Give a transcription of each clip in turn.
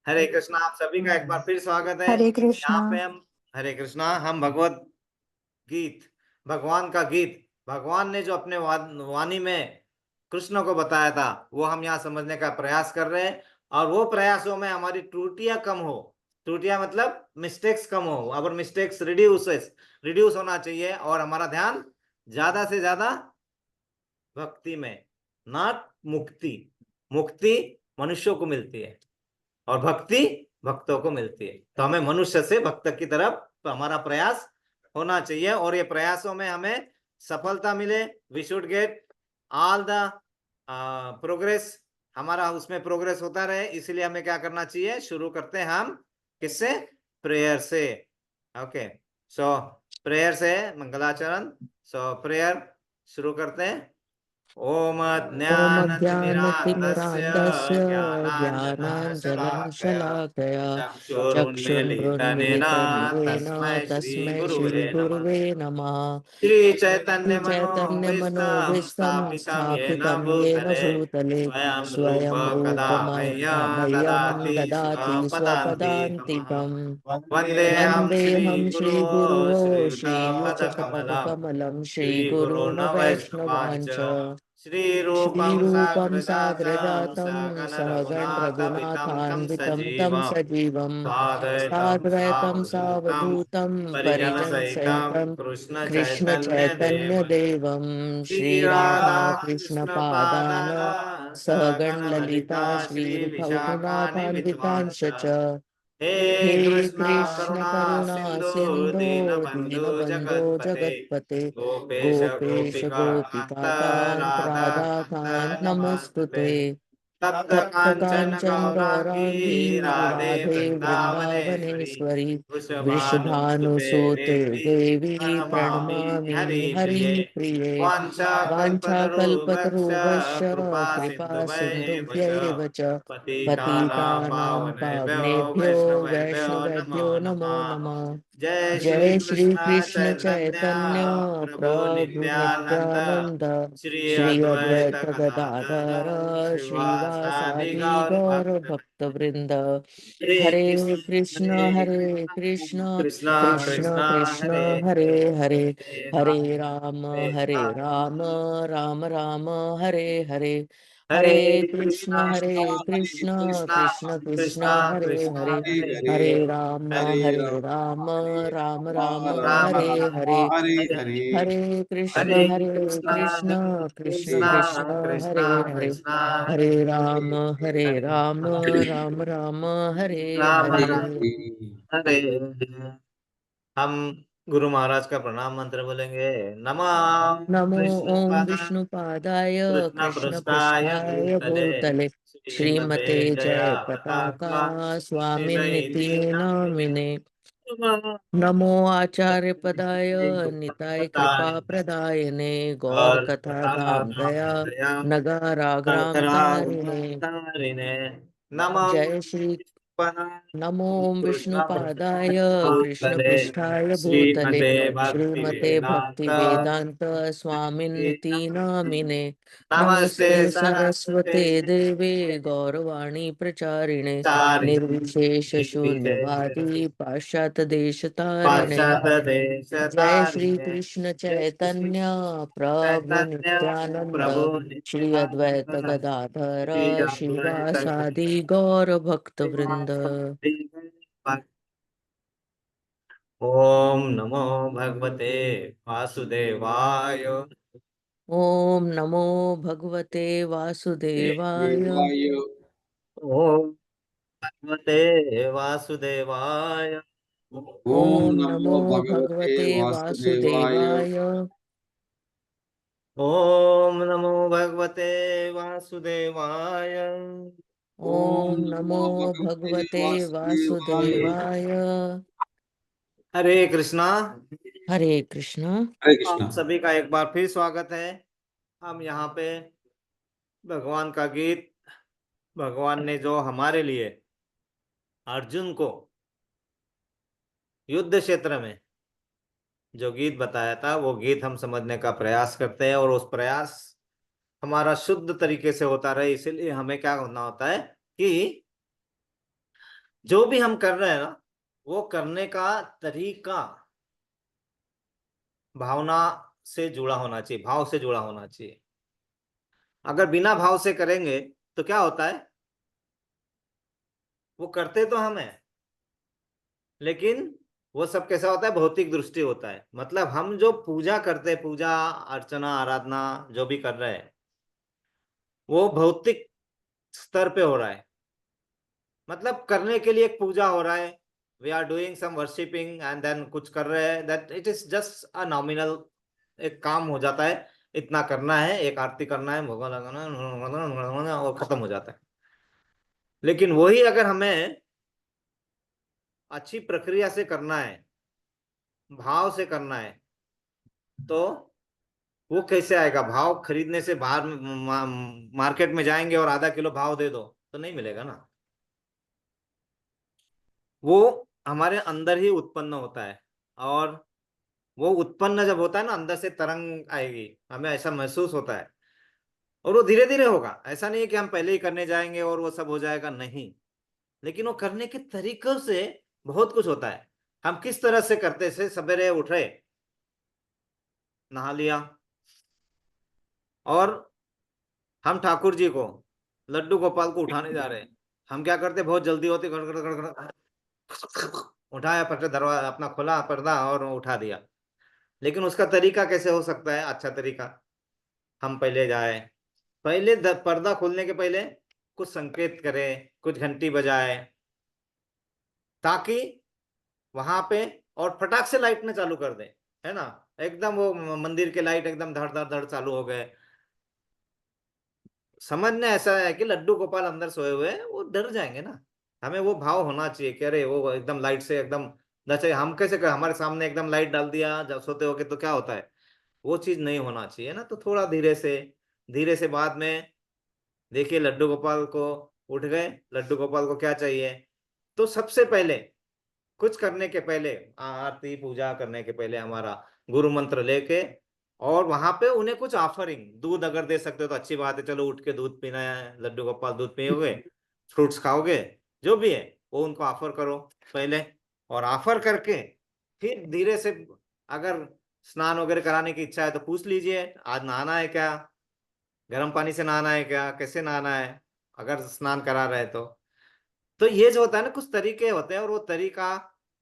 हरे कृष्णा। आप सभी का एक बार फिर स्वागत है। हरे यहाँ कृष्णा। पे हम हरे कृष्णा हम भगवत गीत, भगवान का गीत, भगवान ने जो अपने वाणी में कृष्ण को बताया था वो हम यहाँ समझने का प्रयास कर रहे हैं। और वो प्रयासों में हमारी त्रुटियां कम हो, त्रुटियां मतलब मिस्टेक्स कम हो, अगर मिस्टेक्स रिड्यूस रिड्यूस होना चाहिए और हमारा ध्यान ज्यादा से ज्यादा भक्ति में, नॉट मुक्ति। मुक्ति मनुष्यों को मिलती है और भक्ति भक्तों को मिलती है। तो हमें मनुष्य से भक्त की तरफ तो हमारा प्रयास होना चाहिए और ये प्रयासों में हमें सफलता मिले। We should get all the progress, हमारा उसमें प्रोग्रेस होता रहे। इसलिए हमें क्या करना चाहिए? शुरू करते हैं हम किससे? प्रेयर से। ओके, सो प्रेयर से मंगलाचरण। सो प्रेयर शुरू करते हैं। ओम ॐ ज्ञानतिमिरान्धस्य अज्ञानतिमिरान्धस्य ज्ञानाञ्जनशलाकया ज्ञानाञ्जनशलाकया चक्षुरुन्मीलितनेन चक्षुरुन्मीलितनेन तस्मै तस्मै श्रीगुरुवे नमः। श्रीगुरुवे नमः। श्रीचैतन्यमनोभीष्टं श्रीचैतन्यमनोभीष्टं स्थापितं येन स्थापितं येन भूतले भूतले स्वयं रूप स्वयं कदा मह्यं ददाति ददाति स्वपदान्तिकम्। स्वपदान्तिकम्। वन्देऽहं वन्देऽहं श्रीगुरो श्रीगुरुवो श्रीयुतपदकमलं श्रीयुतपदकमलं श्रीगुरून् श्रीगुरून् वैष्णवांश्च वैष्णवांश्च श्रीरूपं श्रीरूपं साग्रजातं साग्रजातं सहगण सहगण रघुनाथान्वितं तं रघुनाथान्वितं तं सजीवम् सजीवं साद्वैतं साद्वैतं सावधूतं सावधूतं परिजनसहितं परिजनसहितं कृष्णचैतन्यदेवम् कृष्णचैतन्यदेवं श्रीराधाकृष्णपादान् श्रीराधाकृष्णपादान् सहगण सहगणललिता ललिता श्रीविशाखान्वितांश्च श्रीविशाखान्वितांश्च। हे हे कृष्णा कृष्ण करुणा करुणा सिन्धु सिन्धो दीनबन्धु दीनबन्धो जगत्पते जगत्पते गोपेश गोपेश गोपिका कान्त गोपिकान्त राधा कान्त राधाकान्त नमस्तुते। नमस्तुते। तप्त तप्त काञ्चन काञ्चन गौराङ्गी गौराङ्गी राधे राधे वृन्दावनेश्वरी वृन्दावनेश्वरी वृषभानुसुते वृषभानुसुते देवी देवी प्रणमामि प्रणमामि हरिप्रिये। हरिप्रिये। वाञ्छाकल्पतरुभ्यश्च वाञ्छाकल्पतरुभ्यश्च कृपा कृपा सिन्धुभ्येव च सिन्धुभ्यैव च पतितानां पतितानां पावनेभ्यो पावनेभ्यो वैष्णवेभ्यो नमो वैष्णवेभ्यो नमो नमः। नमः। जय श्री जय श्री कृष्ण कृष्ण चैतन्य चैतन्य प्रभु प्रभु नित्यानंद नित्यानंद श्री श्री अद्वैत अद्वैत गदाधर गदाधर श्रीवासादि श्रीवासादि गौर गौर भक्त। भक्त वृंद। हरे हरे कृष्ण हरे हरे कृष्ण कृष्ण कृष्ण कृष्ण कृष्ण हरे हरे हरे हरे हरे राम हरे राम राम राम राम हरे हरे। हरे हरे कृष्णा हरे हरे कृष्ण कृष्णा कृष्ण कृष्ण कृष्णा हरे कृष्णा हरे। हरे हरे हरे हरे हरे राम राम राम राम हरे राम हरे। हरे हरे हरे हरे कृष्णा कृष्ण कृष्ण कृष्णा कृष्ण कृष्णा हरे हरे। कृष्णा हरे हरे राम हरे राम राम हरे राम हरे। राम हरे। हम गुरु महाराज का प्रणाम मंत्र बोलेंगे। नमः नमो ओम विष्णुपादाय विष्णुपादाय कृष्ण कृष्ण पृष्ठाय पृष्ठाय भूतले भूतले श्रीमते श्रीमते जया जय पताका पताका स्वामिनिति निधि नामिने। नमः। नमो आचार्य पदाय निताय कृपा प्रदायने गौर और कथा कथा धाम दया धाम दया नगाराग्राम तारिणे। तारिणे नमः। जय श्री नमो ओम कृष्ण विष्णुपादाय कृष्ण भूतले पृष्ठाय भूतले श्रीमते भक्ति श्रीमते भक्ति वेदांत वेदांत स्वामिन्निति नामिने। नमस्ते नमस्ते सरस्वते सरस्वते देवे गौरवाणी प्रचारिणे चारि निर्विशेष विशेष शून्यवादी पाश्चात्य देश तारिणे। पाश्चात्य देश जय श्री तारिणे कृष्ण जय श्री चैतन्य प्रभु चैतन्य नित्यानंद प्रभु श्री अद्वैत नित्यानंद गदाधर श्री अद्वैत शिवासादि गौर भक्त वृंद। ओम नमो भगवते वासुदेवाय। ओम नमो भगवते वासुदेवाय। देवाय ओम भगवते वासुदेवाय। ओम ओम नमो नमो भगवते भगवते वासुदेवाय। वासुदेवाय। ओम नमो भगवते वासुदेवाय। ओम ओम नमो नमो भगवते भगवते वासुदेवाय। वासुदेवाय। हरे कृष्णा। हरे कृष्ण। हरे कृष्णा। आप सभी का एक बार फिर स्वागत है। हम यहाँ पे भगवान का गीत, भगवान ने जो हमारे लिए अर्जुन को युद्ध क्षेत्र में जो गीत बताया था वो गीत हम समझने का प्रयास करते हैं और उस प्रयास हमारा शुद्ध तरीके से होता रहे। इसीलिए हमें क्या करना होता है कि जो भी हम कर रहे हैं ना, वो करने का तरीका भावना से जुड़ा होना चाहिए, भाव से जुड़ा होना चाहिए। अगर बिना भाव से करेंगे तो क्या होता है, वो करते तो हम हैं, लेकिन वो सब कैसा होता है, भौतिक दृष्टि होता है। मतलब हम जो पूजा करते हैं, पूजा अर्चना आराधना जो भी कर रहे हैं, वो भौतिक स्तर पे हो रहा है। मतलब करने के लिए एक पूजा हो रहा है, we are doing some worshipping and then कुछ कर रहे हैं, that it is just a nominal, एक काम हो जाता है, इतना करना है, एक आरती करना है, भोग लगाना और खत्म हो जाता है। लेकिन वही अगर हमें अच्छी प्रक्रिया से करना है, भाव से करना है, तो वो कैसे आएगा? भाव खरीदने से बाहर मार्केट में जाएंगे और आधा किलो भाव दे दो तो नहीं मिलेगा ना। वो हमारे अंदर ही उत्पन्न होता है, और वो उत्पन्न जब होता है ना, अंदर से तरंग आएगी, हमें ऐसा महसूस होता है। और वो धीरे धीरे होगा, ऐसा नहीं है कि हम पहले ही करने जाएंगे और वो सब हो जाएगा, नहीं। लेकिन वो करने के तरीकों से बहुत कुछ होता है। हम किस तरह से करते से, सवेरे उठे, नहा लिया, और हम ठाकुर जी को, लड्डू गोपाल को उठाने जा रहे हैं। हम क्या करते, बहुत जल्दी होती, गड़गड़ गड़गड़ उठाया, पट दरवाजा अपना खोला, पर्दा, और उठा दिया। लेकिन उसका तरीका कैसे हो सकता है अच्छा तरीका? हम पहले जाए, पहले पर्दा खोलने के पहले कुछ संकेत करें, कुछ घंटी बजाए, ताकि वहां पे, और फटाक से लाइट में चालू कर दें, है ना, एकदम वो मंदिर के लाइट एकदम धड़ धड़ धड़ चालू हो गए। समझने ऐसा है कि लड्डू गोपाल अंदर सोए हुए हैं, वो डर जाएंगे ना। हमें वो भाव होना चाहिए कि अरे वो एकदम लाइट से एकदम, जैसे हम कैसे कर, हमारे सामने एकदम लाइट डाल दिया जब सोते हो के तो क्या होता है, वो चीज नहीं होना चाहिए ना। तो थोड़ा धीरे से, धीरे से, बाद में देखिए लड्डू गोपाल को उठ गए। लड्डू गोपाल को क्या चाहिए? तो सबसे पहले, कुछ करने के पहले, आरती पूजा करने के पहले हमारा गुरु मंत्र लेके, और वहां पे उन्हें कुछ ऑफरिंग, दूध अगर दे सकते हो तो अच्छी बात है, चलो उठ के दूध पीना है, लड्डू गोपाल दूध पियोगे, फ्रूट्स खाओगे, जो भी है वो उनको ऑफर करो पहले। और ऑफर करके फिर धीरे से, अगर स्नान वगैरह कराने की इच्छा है तो पूछ लीजिए, आज नहाना है क्या, गर्म पानी से नहाना है क्या, कैसे नहाना है, अगर स्नान करा रहे तो ये जो होता है ना, कुछ तरीके होते हैं, और वो तरीका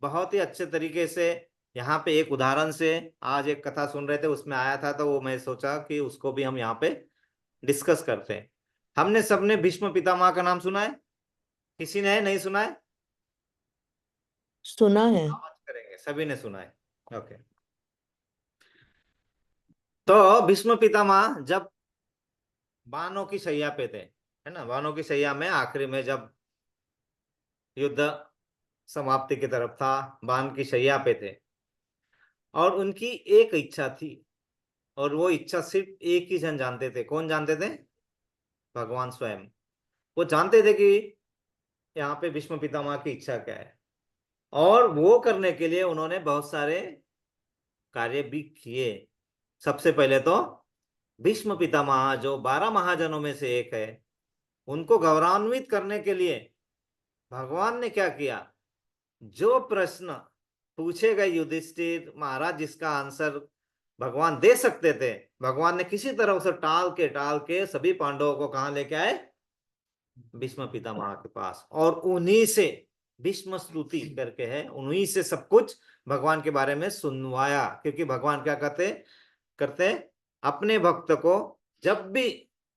बहुत ही अच्छे तरीके से, यहाँ पे एक उदाहरण से, आज एक कथा सुन रहे थे उसमें आया था, तो वो मैं सोचा कि उसको भी हम यहाँ पे डिस्कस करते हैं। हमने सबने भीष्म पितामह का नाम सुना है? किसी ने नहीं सुना है? सुना है। आवाज करेंगे, सभी ने सुना है। ओके। तो भीष्म पितामह जब बाणों की शैया पे थे, है ना, बाणों की शैया में आखिरी में जब युद्ध समाप्ति की तरफ था, बाण की शैया पे थे, और उनकी एक इच्छा थी, और वो इच्छा सिर्फ एक ही जन जानते थे। कौन जानते थे? भगवान स्वयं। वो जानते थे कि यहाँ पे भीष्म पितामह की इच्छा क्या है, और वो करने के लिए उन्होंने बहुत सारे कार्य भी किए। सबसे पहले तो भीष्म पितामह जो 12 महाजनों में से एक है, उनको गौरवान्वित करने के लिए भगवान ने क्या किया, जो प्रश्न पूछे गए युधिष्ठिर महाराज, जिसका आंसर भगवान दे सकते थे, भगवान ने किसी तरह उसे टाल के सभी पांडवों को कहाँ लेके आए? भीष्म पितामह के पास। और उन्हीं से भीष्म स्तुति करके है, उन्हीं से सब कुछ भगवान के बारे में सुनवाया। क्योंकि भगवान क्या करते करते अपने भक्त को जब भी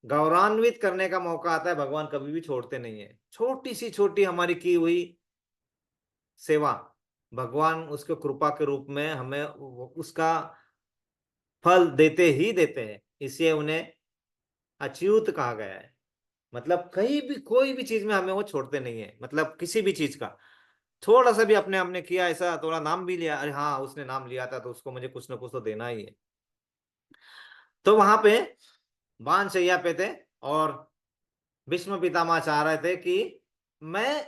गौरवान्वित करने का मौका आता है, भगवान कभी भी छोड़ते नहीं है। छोटी सी छोटी हमारी की हुई सेवा, भगवान उसके कृपा के रूप में हमें उसका फल देते ही देते हैं। इसलिए उन्हें अच्युत कहा गया है। मतलब कहीं भी कोई भी चीज में हमें वो छोड़ते नहीं है। मतलब किसी भी चीज का थोड़ा सा भी अपने हमने किया, ऐसा थोड़ा नाम भी लिया, अरे हाँ उसने नाम लिया था तो उसको मुझे कुछ ना कुछ तो देना ही है। तो वहां पे बाण शैया पे थे, और भीष्म पितामह चाह रहे थे कि मैं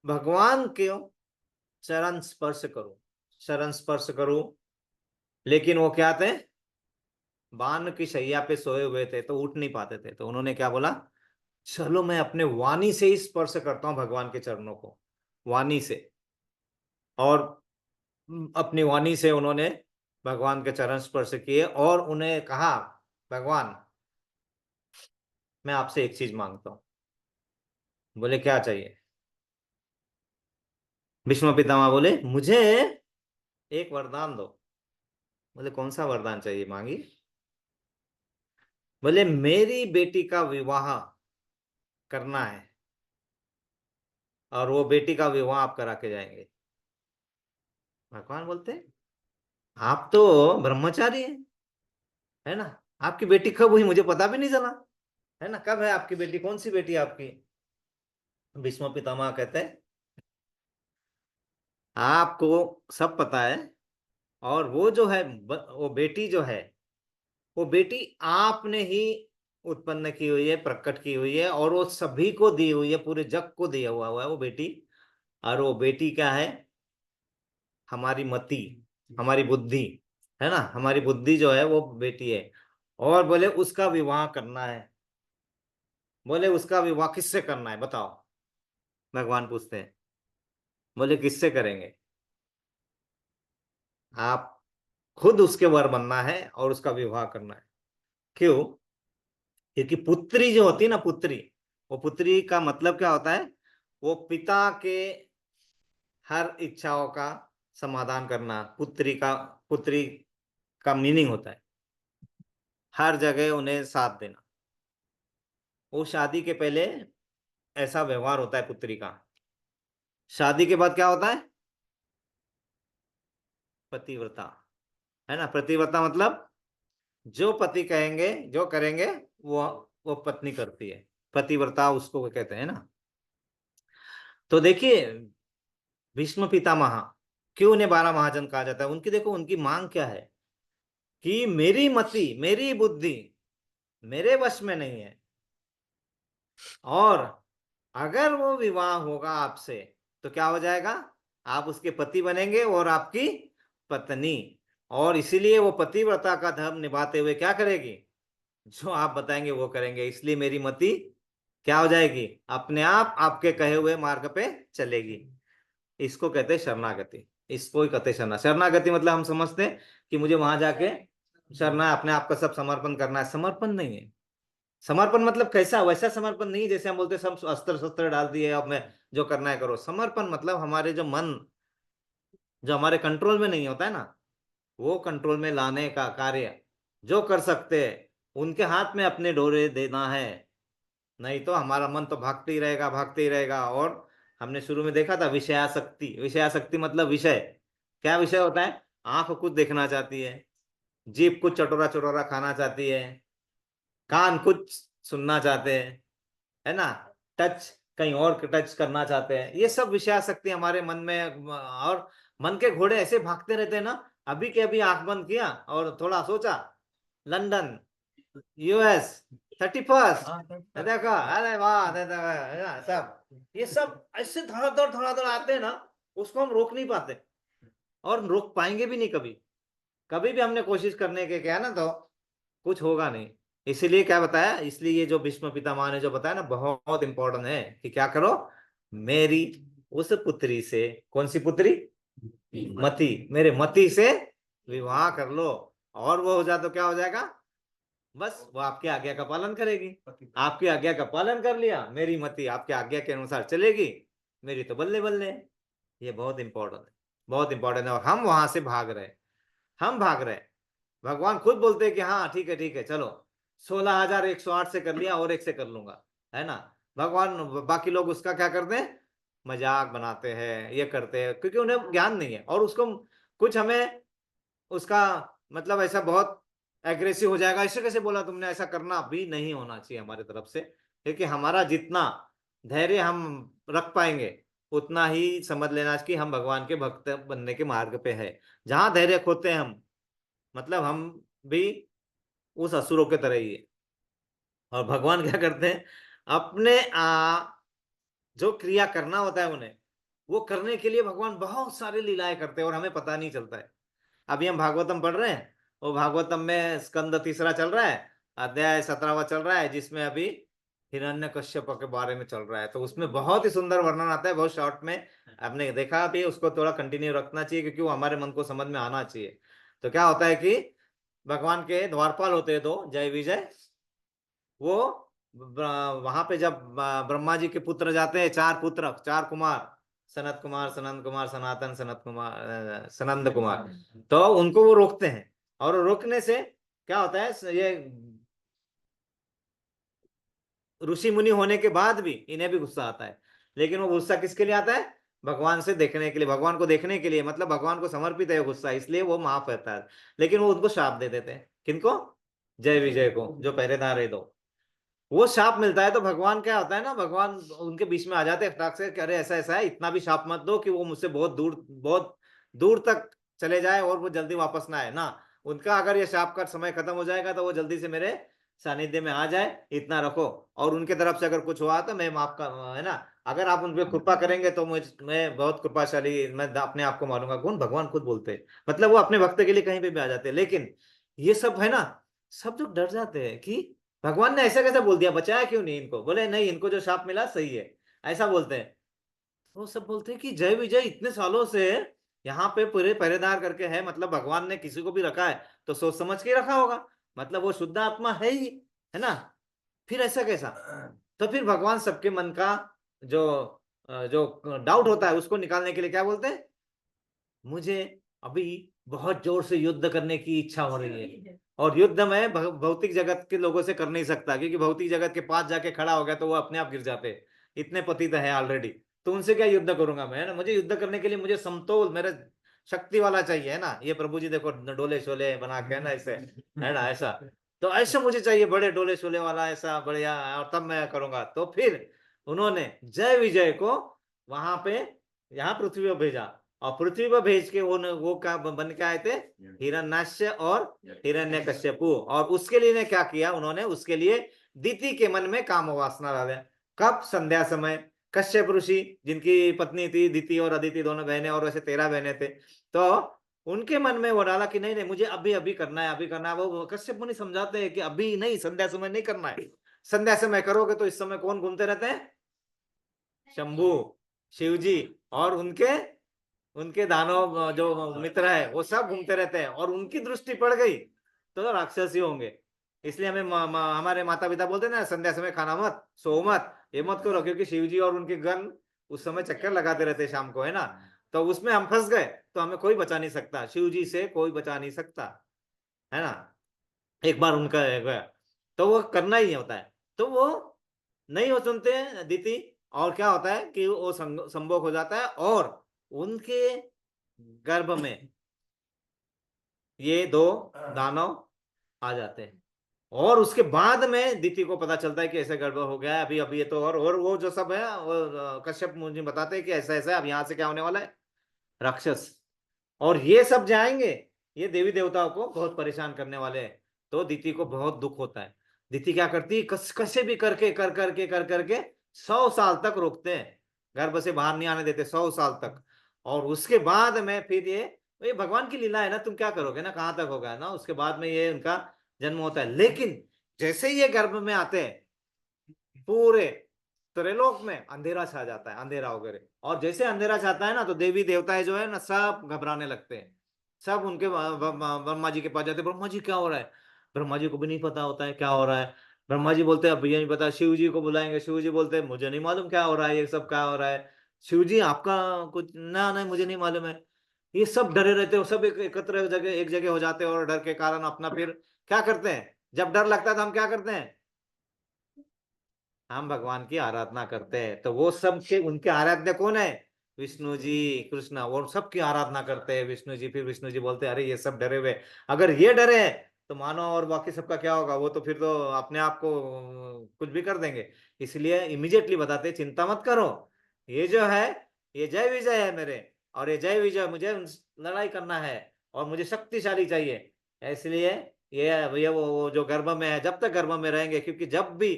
भगवान के चरण स्पर्श करूं, चरण स्पर्श करूं। लेकिन वो क्या थे, बाण की शैया पे सोए हुए थे, तो उठ नहीं पाते थे। तो उन्होंने क्या बोला, चलो मैं अपने वाणी से ही स्पर्श करता हूं भगवान के चरणों को, वाणी से। और अपनी वाणी से उन्होंने भगवान के चरण स्पर्श किए और उन्हें कहा, भगवान मैं आपसे एक चीज मांगता हूं। बोले क्या चाहिए? भीष्म पितामह बोले मुझे एक वरदान दो। बोले कौन सा वरदान चाहिए, मांगी। बोले मेरी बेटी का विवाह करना है और वो बेटी का विवाह आप करा के जाएंगे। भगवान बोलते आप तो ब्रह्मचारी हैं, है ना? आपकी बेटी कब हुई मुझे पता भी नहीं चला, है ना? कब है आपकी बेटी, कौन सी बेटी है आपकी? भीष्म पितामह कहते हैं आपको सब पता है, और वो जो है वो बेटी जो है, वो बेटी आपने ही उत्पन्न की हुई है, प्रकट की हुई है, और वो सभी को दी हुई है, पूरे जग को दिया हुआ है वो बेटी। और वो बेटी क्या है? हमारी मति, हमारी बुद्धि, है ना? हमारी बुद्धि जो है वो बेटी है। और बोले उसका विवाह करना है। बोले उसका विवाह किससे करना है बताओ? भगवान पूछते हैं। बोले किससे करेंगे? आप खुद उसके वर बनना है और उसका विवाह करना है। क्यों? क्योंकि पुत्री जो होती है ना, पुत्री, वो पुत्री का मतलब क्या होता है? वो पिता के हर इच्छाओं का समाधान करना, पुत्री का मीनिंग होता है हर जगह उन्हें साथ देना। वो शादी के पहले ऐसा व्यवहार होता है पुत्री का। शादी के बाद क्या होता है? पतिव्रता, है ना? पतिव्रता मतलब जो पति कहेंगे, जो करेंगे, वो वो पत्नी करती है। पतिव्रता उसको कहते हैं ना। तो देखिए, भीष्म पितामह, क्यों उन्हें 12 महाजन कहा जाता है? उनकी देखो, उनकी मांग क्या है कि मेरी मति, मेरी बुद्धि मेरे वश में नहीं है, और अगर वो विवाह होगा आपसे तो क्या हो जाएगा? आप उसके पति बनेंगे और आपकी पत्नी। और इसीलिए वो पतिव्रता का धर्म निभाते हुए क्या करेगी? जो आप बताएंगे वो करेंगे। इसलिए मेरी मति क्या हो जाएगी? अपने आप आपके कहे हुए मार्ग पे चलेगी। इसको कहते हैं शरणागति। इसको ही कहते हैं शरणागति मतलब हम समझते हैं कि मुझे वहां जाके शरणा, अपने आप का सब समर्पण करना है। समर्पण नहीं है। समर्पण मतलब कैसा? वैसा समर्पण नहीं जैसे हम बोलते हैं सब अस्त्र शस्त्र डाल दिए, अब मैं जो करना है करो। समर्पण मतलब हमारे जो मन, जो हमारे कंट्रोल में नहीं होता है ना, वो कंट्रोल में लाने का कार्य जो कर सकते हैं उनके हाथ में अपने डोरे देना है। नहीं तो हमारा मन तो भागते ही रहेगा, भागते ही रहेगा। और हमने शुरू में देखा था विषयासक्ति। विषयासक्ति मतलब विषय, क्या विषय होता है? आंख कुछ देखना चाहती है, जीभ कुछ चटोरा चटोरा खाना चाहती है, कान कुछ सुनना चाहते हैं, है ना? टच कहीं और टच करना चाहते हैं। ये सब विषयासक्ति हमारे मन में, और मन के घोड़े ऐसे भागते रहते हैं ना। अभी के अभी आंख बंद किया और थोड़ा सोचा, लंदन, यूएस, 31st, देखा, अरे वाह, है ना? सब ये सब ऐसे धड़ाधड़ आते हैं ना, उसको हम रोक नहीं पाते, और रोक पाएंगे भी नहीं कभी। कभी भी हमने कोशिश करने के क्या ना, तो कुछ होगा नहीं। इसीलिए क्या बताया? इसलिए ये जो भीष्म पितामह ने जो बताया ना, बहुत इंपॉर्टेंट है कि क्या करो? मेरी उस पुत्री से, कौन सी पुत्री? मति, मेरे मति से विवाह कर लो। और वो हो जाए तो क्या हो जाएगा? बस वो आपकी आज्ञा का पालन करेगी। आपकी आज्ञा का पालन कर लिया, मेरी मति आपकी आज्ञा के अनुसार चलेगी, मेरी तो बल्ले बल्ले। ये बहुत इंपॉर्टेंट है, बहुत इंपॉर्टेंट है। और हम वहां से भाग रहे, हम भाग रहे। भगवान खुद बोलते हैं कि हाँ ठीक है, ठीक है, चलो 16,108 से कर लिया और एक से कर लूंगा, है ना? भगवान, बाकी लोग उसका क्या करते हैं? मजाक बनाते हैं, ये करते हैं, क्योंकि उन्हें ज्ञान नहीं है। और उसको कुछ हमें उसका मतलब ऐसा बहुत एग्रेसिव हो जाएगा, ऐसे कैसे बोला तुमने? ऐसा करना भी नहीं होना चाहिए हमारी तरफ से। क्योंकि हमारा जितना धैर्य हम रख पाएंगे उतना ही समझ लेना कि हम भगवान के भक्त बनने के मार्ग पे है। जहां धैर्य खोते हैं हम, मतलब हम भी उस असुरों के तरह ही है। और भगवान क्या करते हैं? अपने जो क्रिया करना होता है उन्हें, वो करने के लिए भगवान बहुत सारे लीलाएं करते हैं और हमें पता नहीं चलता है। अभी हम भागवतम पढ़ रहे हैं, और भागवतम में स्कंद तीसरा चल रहा है, अध्याय 17वां चल रहा है, जिसमें अभी हिरण्यकश्यप के बारे में चल रहा है। तो उसमें बहुत ही सुंदर वर्णन आता है, बहुत शॉर्ट में। आपने देखा भी, उसको थोड़ा कंटिन्यू रखना चाहिए क्योंकि वो हमारे मन को समझ में आना चाहिए। तो क्या होता है कि भगवान के द्वारपाल होते हैं दो, जय विजय। वो वहां पे जब ब्रह्मा जी के पुत्र जाते हैं, चार पुत्र, चार कुमार, सनत कुमार, सनंद कुमार, सनातन, सनत कुमार, सनंद कुमार। तो उनको वो रोकते हैं, और रोकने से क्या होता है, ये ऋषि मुनि होने के बाद भी इन्हें भी गुस्सा आता है। लेकिन वो गुस्सा किसके लिए आता है? भगवान से देखने के लिए, भगवान को देखने के लिए, मतलब भगवान को समर्पित है वो गुस्सा, इसलिए वो माफ रहता है। लेकिन वो उनको शाप दे देते हैं, किनको? जय विजय को, जो पहरेदार है दो। वो शाप मिलता है तो भगवान क्या होता है ना, भगवान उनके बीच में आ जाते हैं फटाक से कि अरे ऐसा ऐसा है, इतना भी शाप मत दो कि वो मुझसे बहुत दूर तक चले जाए और वो जल्दी वापस ना आए ना। उनका अगर ये शाप का समय खत्म हो जाएगा तो वो जल्दी से मेरे सानिध्य में आ जाए, इतना रखो। और उनके तरफ से अगर कुछ हुआ तो मैं माफ कर, है ना। अगर आप उन पर कृपा करेंगे तो मैं बहुत कृपाशाली, मैं अपने आप को मानूंगा। कौन? भगवान खुद बोलते हैं। मतलब वो अपने भक्त के लिए कहीं पे भी आ जाते हैं। लेकिन ये सब है ना, सब लोग डर जाते हैं कि भगवान ने ऐसा कैसे बोल दिया, बचाया क्यों नहीं इनको? बोले नहीं, इनको जो शाप मिला सही है, ऐसा बोलते हैं। वो सब बोलते हैं कि जय विजय इतने सालों से यहाँ पे पूरे पहरेदार करके है, मतलब भगवान ने किसी को भी रखा है तो सोच समझ के रखा होगा, मतलब वो शुद्ध आत्मा है ही, है ना। फिर ऐसा कैसा? तो फिर भगवान सबके मन का जो जो डाउट होता है उसको निकालने के लिए क्या बोलते हैं? मुझे अभी बहुत जोर से युद्ध करने की इच्छा हो रही है, और युद्ध में भौतिक जगत के लोगों से कर नहीं सकता, क्योंकि भौतिक जगत के पास जाके खड़ा हो गया तो वो अपने आप गिर जाते हैं, इतने पतित है ऑलरेडी। तो उनसे क्या युद्ध करूंगा मैं, है ना। मुझे युद्ध करने के लिए मुझे समतोल, मेरे शक्ति वाला चाहिए, है ना। ये प्रभु जी देखो डोले शोले बना के, है ना, ऐसे, है ना, ऐसा। तो ऐसा मुझे चाहिए, बड़े डोले शोले वाला ऐसा बढ़िया, और तब मैं करूंगा। तो फिर उन्होंने जय विजय को वहां पे, यहाँ पृथ्वी पर भेजा, और पृथ्वी पर भेज के वो क्या बन के आए थे? हिरण्याक्ष और हिरण्यकश्यपु। और उसके लिए ने क्या किया उन्होंने? उसके लिए दीति के मन में काम वासना डाला। कब? संध्या समय। कश्यप ऋषि, जिनकी पत्नी थी दीति और अदिति, दोनों बहनें, और वैसे 13 बहनें थे। तो उनके मन में वो डाला कि नहीं नहीं, मुझे अभी अभी करना है, अभी करना है। वो कश्यप मुनि समझाते हैं कि अभी नहीं, संध्या समय नहीं करना है। संध्या समय करोगे तो इस समय कौन घूमते रहते हैं? शंभू, शिवजी, और उनके उनके दानव जो मित्र है वो सब घूमते रहते हैं, और उनकी दृष्टि पड़ गई तो राक्षसी होंगे। इसलिए हमें हमारे माता पिता बोलते हैं ना, संध्या समय खाना मत, सो मत, ये मत करो, क्योंकि शिवजी और उनके गण उस समय चक्कर लगाते रहते शाम को, है ना। तो उसमें हम फंस गए तो हमें कोई बचा नहीं सकता, शिवजी से कोई बचा नहीं सकता, है ना। एक बार उनका गया तो वो करना ही होता है। तो वो नहीं हो सुनते हैं दीति, और क्या होता है कि वो संभोग हो जाता है, और उनके गर्भ में ये दो दानव आ जाते हैं। और उसके बाद में दीति को पता चलता है कि ऐसे गड़बड़ हो गया है, अभी अभी ये तो, और वो जो सब है वो कश्यप मुझे बताते हैं कि ऐसा ऐसा, अब यहाँ से क्या होने वाला है? राक्षस। और ये सब जाएंगे, ये देवी देवताओं को बहुत परेशान करने वाले हैं। तो दीति को बहुत दुख होता है। दीति क्या करती है? कैसे भी करके कर करके 100 साल तक रोकते हैं, गर्भ से बाहर नहीं आने देते, 100 साल तक। और उसके बाद में फिर ये भगवान की लीला है ना, तुम क्या करोगे ना, कहाँ तक होगा ना। उसके बाद में ये उनका जन्म होता है। लेकिन जैसे ही ये गर्भ में आते हैं, पूरे त्रिलोक में अंधेरा छा जाता है, अंधेरा वगैरह। और जैसे अंधेरा छाता है ना, तो देवी देवताएं जो है ना, सब घबराने लगते हैं। सब उनके ब्रह्मा जी के पास जाते हैं, ब्रह्मा जी क्या हो रहा है? ब्रह्मा जी को भी नहीं पता होता है क्या हो रहा है। ब्रह्मा जी बोलते हैं भैया नहीं पता। शिव जी को बुलाएंगे, शिव जी बोलते हैं मुझे नहीं मालूम क्या हो रहा है, ये सब क्या हो रहा है। शिव जी आपका कुछ ना, नहीं मुझे नहीं मालूम है। ये सब डरे रहते हो, सब एकत्र जगह, एक जगह हो जाते हैं, और डर के कारण अपना फिर क्या करते हैं? जब डर लगता है तो हम क्या करते हैं? हम भगवान की आराधना करते हैं। तो वो सब के उनके आराध्य कौन है? विष्णु जी, कृष्ण, वो सब की आराधना करते हैं विष्णु जी। फिर विष्णु जी बोलते हैं अरे ये सब डरे हुए, अगर ये डरे हैं तो मानो और बाकी सबका क्या होगा? वो तो फिर तो अपने आप को कुछ भी कर देंगे। इसलिए इमीडिएटली बताते हैं, चिंता मत करो, ये जो है ये जय विजय है मेरे, और ये जय विजय मुझे लड़ाई करना है, और मुझे शक्तिशाली चाहिए। इसलिए ये वो जो गर्भ में है, जब तक गर्भ में रहेंगे, क्योंकि जब भी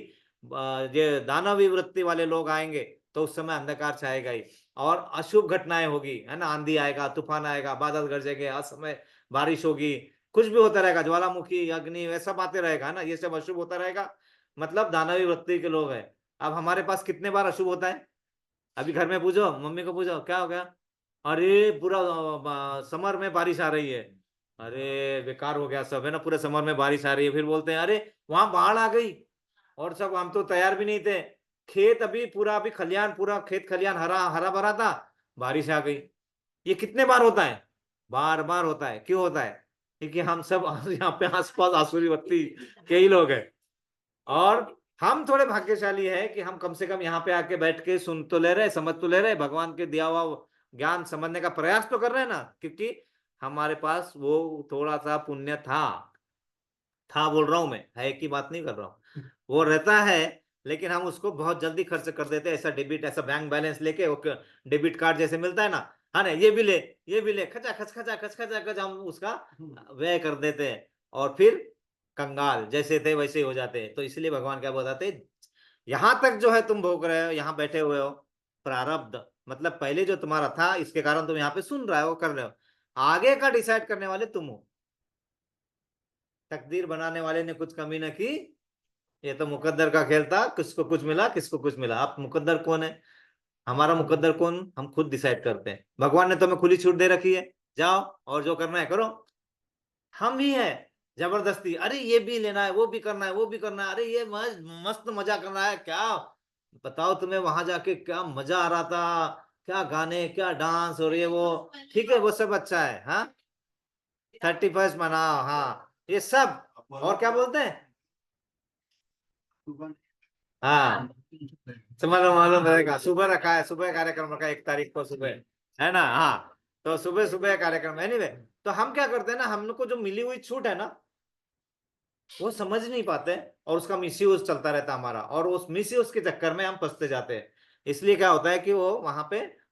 ये दानवी वृत्ति वाले लोग आएंगे तो उस समय अंधकार छाएगा ही, और अशुभ घटनाएं होगी, है ना। आंधी आएगा, तूफान आएगा, बादल गरजेंगे, असमय बारिश होगी, कुछ भी होता रहेगा, ज्वालामुखी, अग्नि, वह सब आते रहेगा, है ना। ये सब अशुभ होता रहेगा। मतलब दानवी वृत्ति के लोग हैं। अब हमारे पास कितने बार अशुभ होता है? अभी घर में पूछो, मम्मी को पूछो क्या हो गया, अरे पूरा समर में बारिश आ रही है, अरे बेकार हो गया सब, है ना, पूरे समर में बारिश आ रही है। फिर बोलते हैं अरे वहां बाढ़ आ गई, और सब हम तो तैयार भी नहीं थे, खेत अभी पूरा, अभी खलियान, पूरा खेत खलियान हरा हरा भरा था, बारिश आ गई। ये कितने बार होता है? बार बार होता है। क्यों होता है? क्योंकि हम सब यहाँ पे आसपास आसुरी बत्ती के ही लोग हैं, और हम थोड़े भाग्यशाली है कि हम कम से कम यहाँ पे आके बैठ के सुन तो ले रहे, समझ तो ले रहे, भगवान के दिया हुआ ज्ञान समझने का प्रयास तो कर रहे हैं ना, क्योंकि हमारे पास वो थोड़ा सा पुण्य था बोल रहा हूं मैं, है की बात नहीं कर रहा हूँ, वो रहता है। लेकिन हम उसको बहुत जल्दी खर्च कर देते हैं, ऐसा डेबिट, ऐसा बैंक बैलेंस लेके, वो डेबिट कार्ड जैसे मिलता है ना, हाँ ना, ये भी ले, ये भी ले, खचा खच खचा खच खचा खच हम उसका व्यय कर देते हैं, और फिर कंगाल जैसे थे वैसे ही हो जाते हैं। तो इसलिए भगवान क्या बताते हैं, यहां तक जो है तुम भोग रहे हो, यहाँ बैठे हुए हो, प्रारब्ध, मतलब पहले जो तुम्हारा था, इसके कारण तुम यहाँ पे सुन रहे हो, कर रहे हो, आगे का डिसाइड करने वाले तुम हो। तकदीर बनाने वाले ने कुछ कमी न की, ये तो मुकद्दर का खेल था, किसको कुछ मिला किसको कुछ मिला। आप मुकद्दर कौन है? हमारा मुकद्दर कौन? हम खुद डिसाइड करते हैं। भगवान ने तो हमें खुली छूट दे रखी है, जाओ और जो करना है करो। हम ही है जबरदस्ती, अरे ये भी लेना है, वो भी करना है, वो भी करना है, अरे ये मस्त मजा करना है क्या, बताओ तुम्हें वहां जाके क्या मजा आ रहा था, क्या गाने, क्या डांस, और ये वो, ठीक है वो सब अच्छा है, हाँ, 31st मनाओ, हाँ, ये सब, और क्या बोलते हैं, हाँ, तुम्हारा मालूम रहेगा, सुबह रखा है, सुबह कार्यक्रम रखा है 1 तारीख को सुबह, है ना, हाँ, तो सुबह सुबह कार्यक्रम, एनीवे। तो हम क्या करते हैं ना, हम लोग को जो मिली हुई छूट है ना, वो समझ नहीं पाते, और उसका मिसयूज चलता रहता हमारा, और उस मिसयूज के चक्कर में हम फंसते जाते हैं। इसलिए क्या होता है कि वो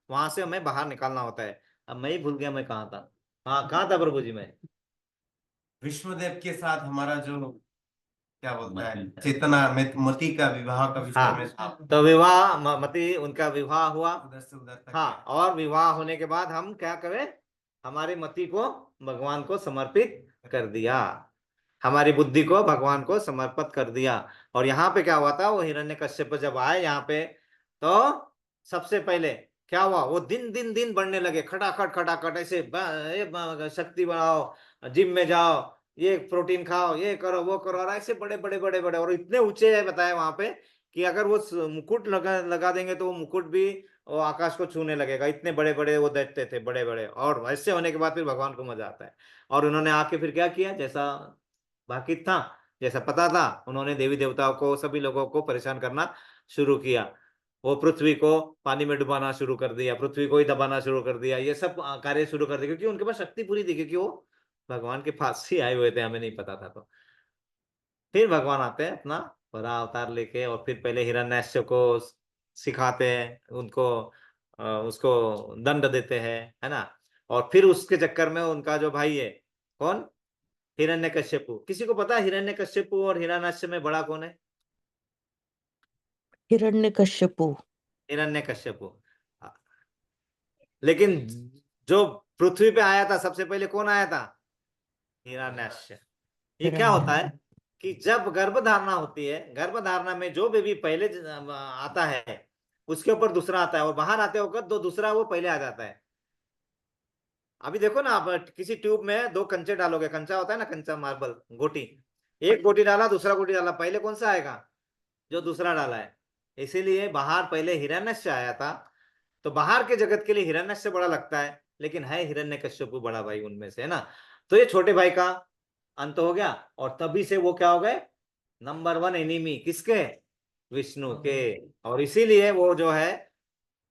वहां से हमें बाहर निकालना होता है। अब मैं ही भूल गया मैं कहाँ था, हाँ कहाँ था प्रभु जी मैं, विष्णुदेव के साथ हमारा जो क्या बोलता है चेतना मति का विवाह का विषय हाँ, में था। तो विवाह मती उनका विवाह हुआ, उधर से उधर तक हाँ, और विवाह होने के बाद हम क्या करें, हमारी मति को भगवान को समर्पित कर दिया, हमारी बुद्धि को भगवान को समर्पित कर दिया। और यहाँ पे क्या हुआ था, वो हिरण्यकश्यप जब आए यहाँ पे, तो सबसे पहले क्या हुआ, वो दिन दिन दिन बढ़ने लगे, खटाखट खटाखट ऐसे शक्ति बढ़ाओ, जिम में जाओ, ये प्रोटीन खाओ, ये करो वो करो, और ऐसे बड़े बड़े बड़े बड़े, और इतने ऊंचे है बताए वहां पे कि अगर वो मुकुट लगा लगा देंगे तो वो मुकुट भी वो आकाश को छूने लगेगा, इतने बड़े बड़े वो देखते थे, बड़े बड़े। और ऐसे होने के बाद फिर भगवान को मजा आता है। और उन्होंने आके फिर क्या किया, जैसा बाकी था, जैसा पता था, उन्होंने देवी देवताओं को, सभी लोगों को परेशान करना शुरू किया। वो पृथ्वी को पानी में डुबाना शुरू कर दिया, पृथ्वी को ही दबाना शुरू कर दिया, ये सब कार्य शुरू कर दिया, क्योंकि उनके पास शक्ति पूरी थी, क्योंकि वो भगवान के पास ही आए हुए थे, हमें नहीं पता था। तो फिर भगवान आते हैं अपना बड़ा अवतार लेके, और फिर पहले हिरण्यकश्यप को सिखाते हैं उनको, उसको दंड देते हैं, है ना। और फिर उसके चक्कर में उनका जो भाई है, कौन, हिरण्यकश्यपु, किसी को पता है हिरण्यकश्यपु और हिरण्याक्ष में बड़ा कौन है? हिरण्यकश्यपु। हिरण्यकश्यपु। लेकिन जो पृथ्वी पे आया था सबसे पहले, कौन आया था? हिरण्याक्ष। ये क्या होता है कि जब गर्भधारणा होती है, गर्भधारणा में जो बेबी पहले आता है, उसके ऊपर दूसरा आता है, और बाहर आते होकर दो दूसरा वो पहले आ जाता है। अभी देखो ना, आप किसी ट्यूब में 2 कंचे डालोगे, कंचा होता है ना, कंचा मार्बल, गोटी, एक गोटी डाला, दूसरा गोटी डाला, पहले कौन सा आएगा? जो दूसरा डाला है। इसीलिए बाहर पहले हिरण्यकश्यप आया था, तो बाहर के जगत के लिए हिरण्यकश्यप बड़ा लगता है, लेकिन है हिरण्यकश्यप बड़ा भाई उनमें से, है ना। तो ये छोटे भाई का अंत हो गया, और तभी से वो क्या हो गए, नंबर 1 एनिमी किसके? विष्णु के। और इसीलिए वो जो है,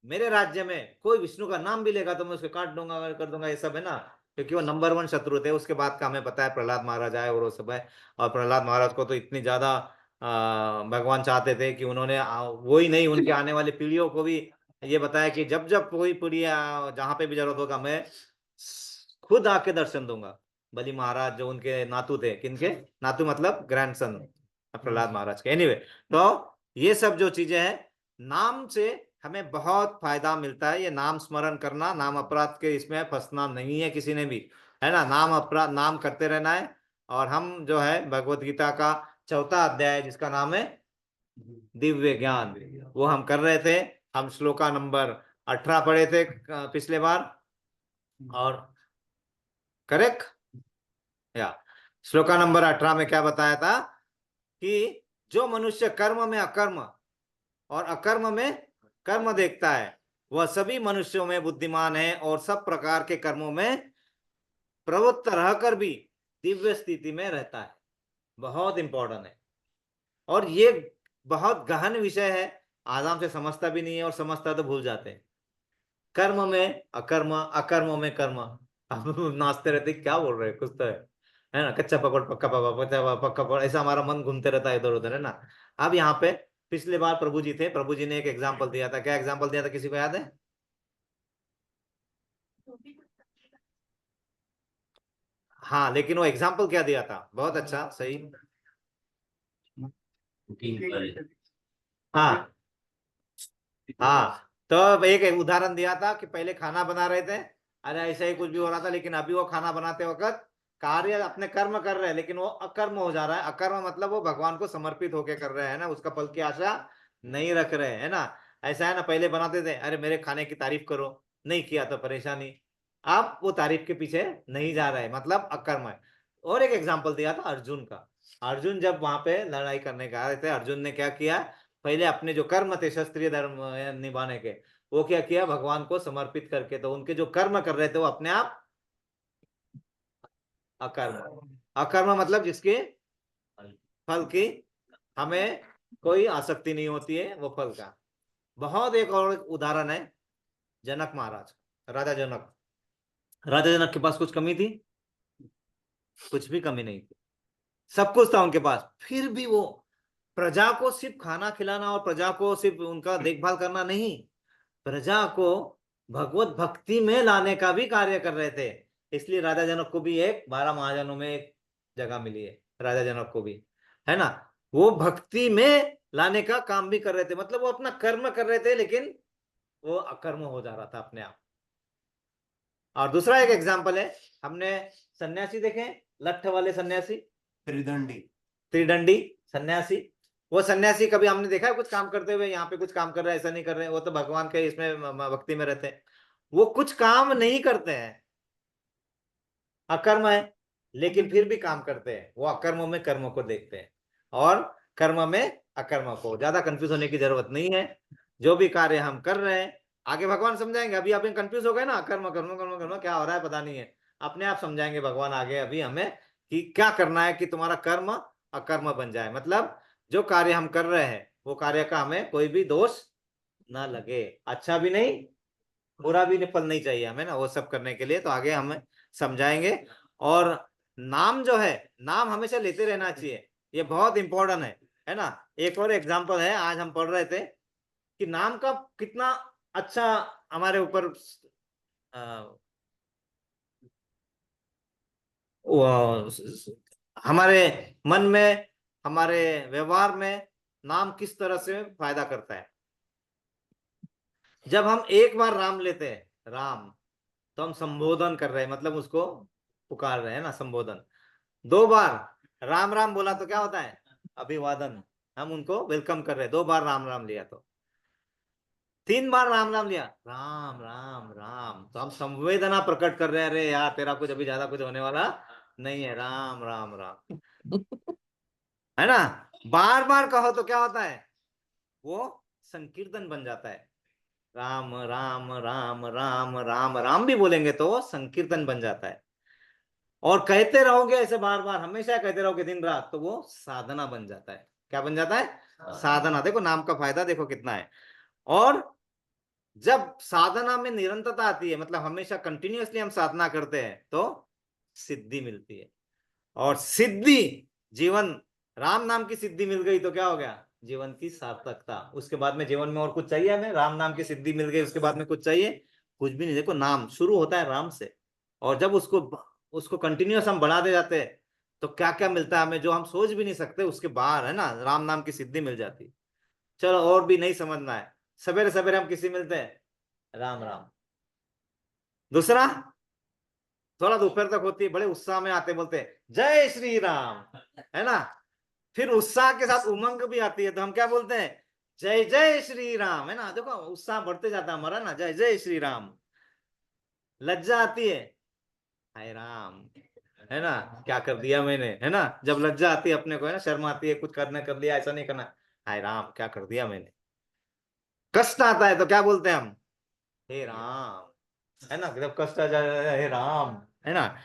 मेरे राज्य में कोई विष्णु का नाम भी लेगा तो मैं उसको काट दूंगा, कर दूंगा, ये सब है ना, क्योंकि वो नंबर 1 शत्रु थे। उसके बाद का हमें पता है प्रहलाद महाराज आए और वो सब है। और प्रहलाद महाराज को तो इतनी ज्यादा भगवान चाहते थे कि उन्होंने वो ही नहीं, उनके आने वाली पीढ़ियों को भी ये बताया कि जब जब कोई पीढ़ी जहां पे भी जरूरत होगा, मैं खुद आके दर्शन दूंगा। बलि महाराज जो उनके नातू थे, किनके नातू, मतलब ग्रैंडसन प्रहलाद महाराज के। एनीवे, तो ये सब जो चीजें हैं, नाम से हमें बहुत फायदा मिलता है। ये नाम स्मरण करना, नाम अपराध के इसमें फंसना नहीं है किसी ने भी, है ना। नाम अपराध, नाम करते रहना है। और हम जो है भगवत गीता का 4था अध्याय जिसका नाम है दिव्य ज्ञान, वो हम कर रहे थे। हम श्लोका नंबर 18 पढ़े थे पिछले बार, और करेक्ट या श्लोका नंबर 18 में क्या बताया था कि जो मनुष्य कर्म में अकर्म और अकर्म में कर्म देखता है, वह सभी मनुष्यों में बुद्धिमान है और सब प्रकार के कर्मों में प्रवृत्त रहकर भी दिव्य स्थिति में रहता है। बहुत इंपॉर्टेंट है, और ये बहुत गहन विषय है। आराम से समझता भी नहीं है, और समझता तो भूल जाते हैं। कर्म में अकर्म, अकर्म में कर्म। अब नाचते रहते क्या बोल रहे हैं, कुछ तो है ना। कच्चा पकड़ पक्का पकड़, पक्का पक्का, ऐसा हमारा मन घूमते रहता है इधर उधर, है ना। अब यहाँ पे पिछले बार प्रभु जी थे, प्रभु जी ने एक एग्जाम्पल दिया था। क्या एग्जाम्पल दिया था, किसी को याद है? हाँ, लेकिन वो एग्जाम्पल क्या दिया था? बहुत अच्छा, सही। हाँ हाँ, तो एक उदाहरण दिया था कि पहले खाना बना रहे थे, अरे ऐसा ही कुछ भी हो रहा था, लेकिन अभी वो खाना बनाते वक्त कार्य अपने कर्म कर रहे हैं, लेकिन वो अकर्म हो जा रहा है। अकर्म मतलब वो भगवान को समर्पित होके कर रहे हैं ना, उसका फल की आशा नहीं रख रहे हैं ना। ऐसा है ना, पहले बनाते थे, अरे मेरे खाने की तारीफ करो, नहीं किया तो परेशानी। आप वो तारीफ के पीछे नहीं जा रहे, मतलब अकर्म है। और एक एग्जाम्पल दिया था अर्जुन का। अर्जुन जब वहां पे लड़ाई करने का आए थे, अर्जुन ने क्या किया, पहले अपने जो कर्म थे क्षत्रिय धर्म निभाने के, वो क्या किया, भगवान को समर्पित करके। तो उनके जो कर्म कर रहे थे वो अपने आप अकर्म। अकर्म मतलब जिसके फल की हमें कोई आसक्ति नहीं होती है, वो फल का। बहुत एक और उदाहरण है, जनक महाराज, राजा जनक। राजा जनक के पास कुछ कमी थी? कुछ भी कमी नहीं थी, सब कुछ था उनके पास। फिर भी वो प्रजा को सिर्फ खाना खिलाना और प्रजा को सिर्फ उनका देखभाल करना नहीं, प्रजा को भगवत भक्ति में लाने का भी कार्य कर रहे थे। इसलिए राजा जनक को भी एक 12 महाजनों में एक जगह मिली है, राजा जनक को भी, है ना। वो भक्ति में लाने का काम भी कर रहे थे, मतलब वो अपना कर्म कर रहे थे, लेकिन वो अकर्म हो जा रहा था अपने आप। और दूसरा एक एग्जाम्पल है, हमने सन्यासी देखे, लठ वाले सन्यासी, त्रिदंडी। त्रिदंडी सन्यासी। वो सन्यासी कभी हमने देखा है कुछ काम करते हुए? यहाँ पे कुछ काम कर रहे हैं, ऐसा नहीं कर रहे हैं, वो तो भगवान के इसमें भक्ति में रहते हैं। वो कुछ काम नहीं करते हैं, अकर्म है, लेकिन फिर भी काम करते हैं। वो अकर्म में कर्म को देखते हैं, और कर्म में अकर्म को। ज्यादा कंफ्यूज होने की जरूरत नहीं है। जो भी कार्य हम कर रहे हैं, आगे भगवान समझाएंगे। अभी आप कंफ्यूज हो गए ना, कर्म कर्म कर्म कर्म क्या हो रहा है पता नहीं है, अपने आप समझाएंगे भगवान आगे अभी हमें कि क्या करना है कि तुम्हारा कर्म अकर्म बन जाए। मतलब जो कार्य हम कर रहे हैं, वो कार्य का हमें कोई भी दोष ना लगे, अच्छा भी नहीं बुरा भी फल नहीं चाहिए हमें ना, वो सब करने के लिए। तो आगे हमें समझाएंगे। और नाम जो है, नाम हमेशा लेते रहना चाहिए, ये बहुत इंपॉर्टेंट है ना। एक और एग्जांपल है, आज हम पढ़ रहे थे कि नाम का कितना अच्छा हमारे ऊपर हमारे मन में, हमारे व्यवहार में नाम किस तरह से फायदा करता है। जब हम एक बार राम लेते हैं, राम, तो हम संबोधन कर रहे हैं, मतलब उसको पुकार रहे हैं ना, संबोधन। 2 बार राम राम बोला तो क्या होता है, अभिवादन, हम उनको वेलकम कर रहे हैं। 2 बार राम राम लिया तो। 3 बार राम राम लिया, राम राम राम, तो हम संवेदना प्रकट कर रहे हैं, अरे यार तेरा कुछ अभी ज्यादा कुछ होने वाला नहीं है, राम राम राम, है ना। बार बार कहो तो क्या होता है, वो संकीर्तन बन जाता है। राम राम राम राम राम राम भी बोलेंगे तो वो संकीर्तन बन जाता है। और कहते रहोगे ऐसे बार बार, हमेशा कहते रहोगे दिन रात, तो वो साधना बन जाता है। क्या बन जाता है? साधना। देखो नाम का फायदा देखो कितना है। और जब साधना में निरंतरता आती है, मतलब हमेशा कंटिन्यूअसली हम साधना करते हैं, तो सिद्धि मिलती है। और सिद्धि जीवन, राम नाम की सिद्धि मिल गई तो क्या हो गया, जीवन की सार्थकता। उसके बाद में जीवन में और कुछ चाहिए हमें? राम नाम की सिद्धि मिल गई, उसके बाद में कुछ चाहिए? कुछ भी नहीं। देखो नाम शुरू होता है राम से, और जब उसको उसको कंटिन्यूअस हम बढ़ाते जाते हैं, तो क्या क्या मिलता है हमें जो हम सोच भी नहीं सकते, उसके बाहर, है ना, राम नाम की सिद्धि मिल जाती। चलो और भी नहीं समझना है, सवेरे सवेरे हम किसी मिलते हैं, राम राम। दूसरा, थोड़ा दोपहर तक होती है, बड़े उत्साह में आते, बोलते हैं जय श्री राम, है ना। फिर उत्साह के साथ उमंग भी आती है, तो हम क्या बोलते हैं? जय जय श्री राम, है ना? देखो उत्साह बढ़ते जाता है हमारा ना, जय जय श्री राम। लज्जा आती है, हाय राम, है ना, क्या कर दिया मैंने, है ना? जब लज्जा आती है अपने को, है ना, शर्म आती है, कुछ करने कर लिया, ऐसा नहीं करना, हाय राम क्या कर दिया मैंने। कष्ट आता है तो क्या बोलते हैं हम? हे राम, है ना? जब कष्ट आ जाए, हे राम, है ना?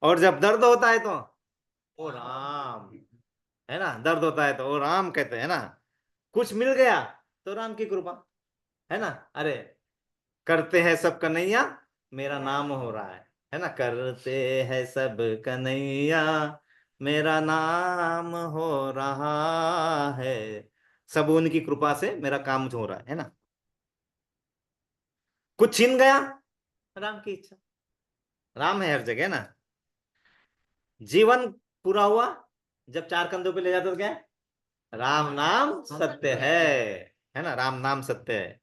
और जब दर्द होता है तो ओ राम, है ना? दर्द होता है तो ओ राम कहते हैं ना। कुछ मिल गया तो राम की कृपा, है ना? अरे करते हैं सब कन्हैया, मेरा नाम हो रहा है ना? करते हैं सब कन्हैया, मेरा नाम हो रहा है। सब उनकी कृपा से मेरा काम हो रहा है ना? कुछ छीन गया, राम की इच्छा। राम है हर जगह ना। जीवन पूरा हुआ, जब चार कंधों पे ले जाते तो क्या है? राम नाम सत्य है ना? राम नाम सत्य है।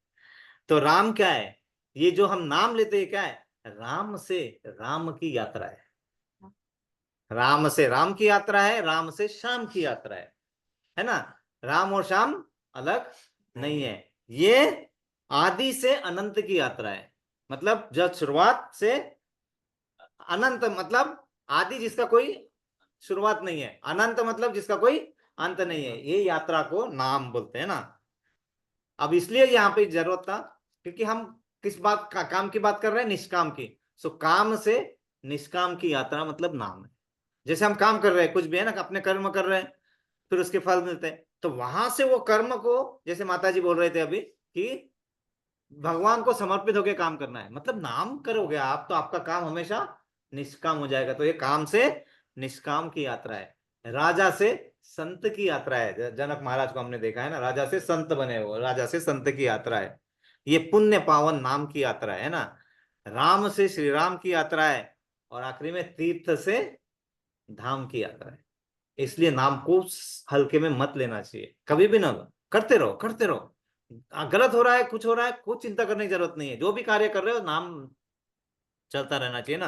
तो राम क्या है? ये जो हम नाम लेते हैं क्या है? राम से राम की यात्रा है। राम से राम की यात्रा है, राम से श्याम की यात्रा है ना? राम और श्याम अलग नहीं है। ये आदि से अनंत की यात्रा है। मतलब जब शुरुआत से अनंत, मतलब आदि जिसका कोई शुरुआत नहीं है, अनंत मतलब जिसका कोई अंत नहीं है, ये यात्रा को नाम बोलते हैं ना। अब इसलिए यहाँ पे जरूरत था, क्योंकि हम किस बात का काम की बात कर रहे हैं? निष्काम की। सो काम से निष्काम की यात्रा मतलब नाम है। जैसे हम काम कर रहे हैं कुछ भी, है ना, अपने कर्म कर रहे हैं, फिर उसके फल मिलते हैं, तो वहां से वो कर्म को, जैसे माता जी बोल रहे थे अभी कि भगवान को समर्पित होकर काम करना है, मतलब नाम करोगे आप तो आपका काम हमेशा निष्काम हो जाएगा। तो ये काम से निष्काम की यात्रा है। राजा से संत की यात्रा है। जनक महाराज को हमने देखा है ना, राजा से संत बने, वो राजा से संत की यात्रा है। ये पुण्य पावन नाम की यात्रा है ना। राम से श्री राम की यात्रा है, और आखिरी में तीर्थ से धाम की यात्रा है। इसलिए नाम को हल्के में मत लेना चाहिए, कभी भी ना लो। करते रहो करते रहो। गलत हो रहा है, कुछ हो रहा है, कुछ चिंता करने की जरूरत नहीं है। जो भी कार्य कर रहे हो, नाम चलता रहना चाहिए ना।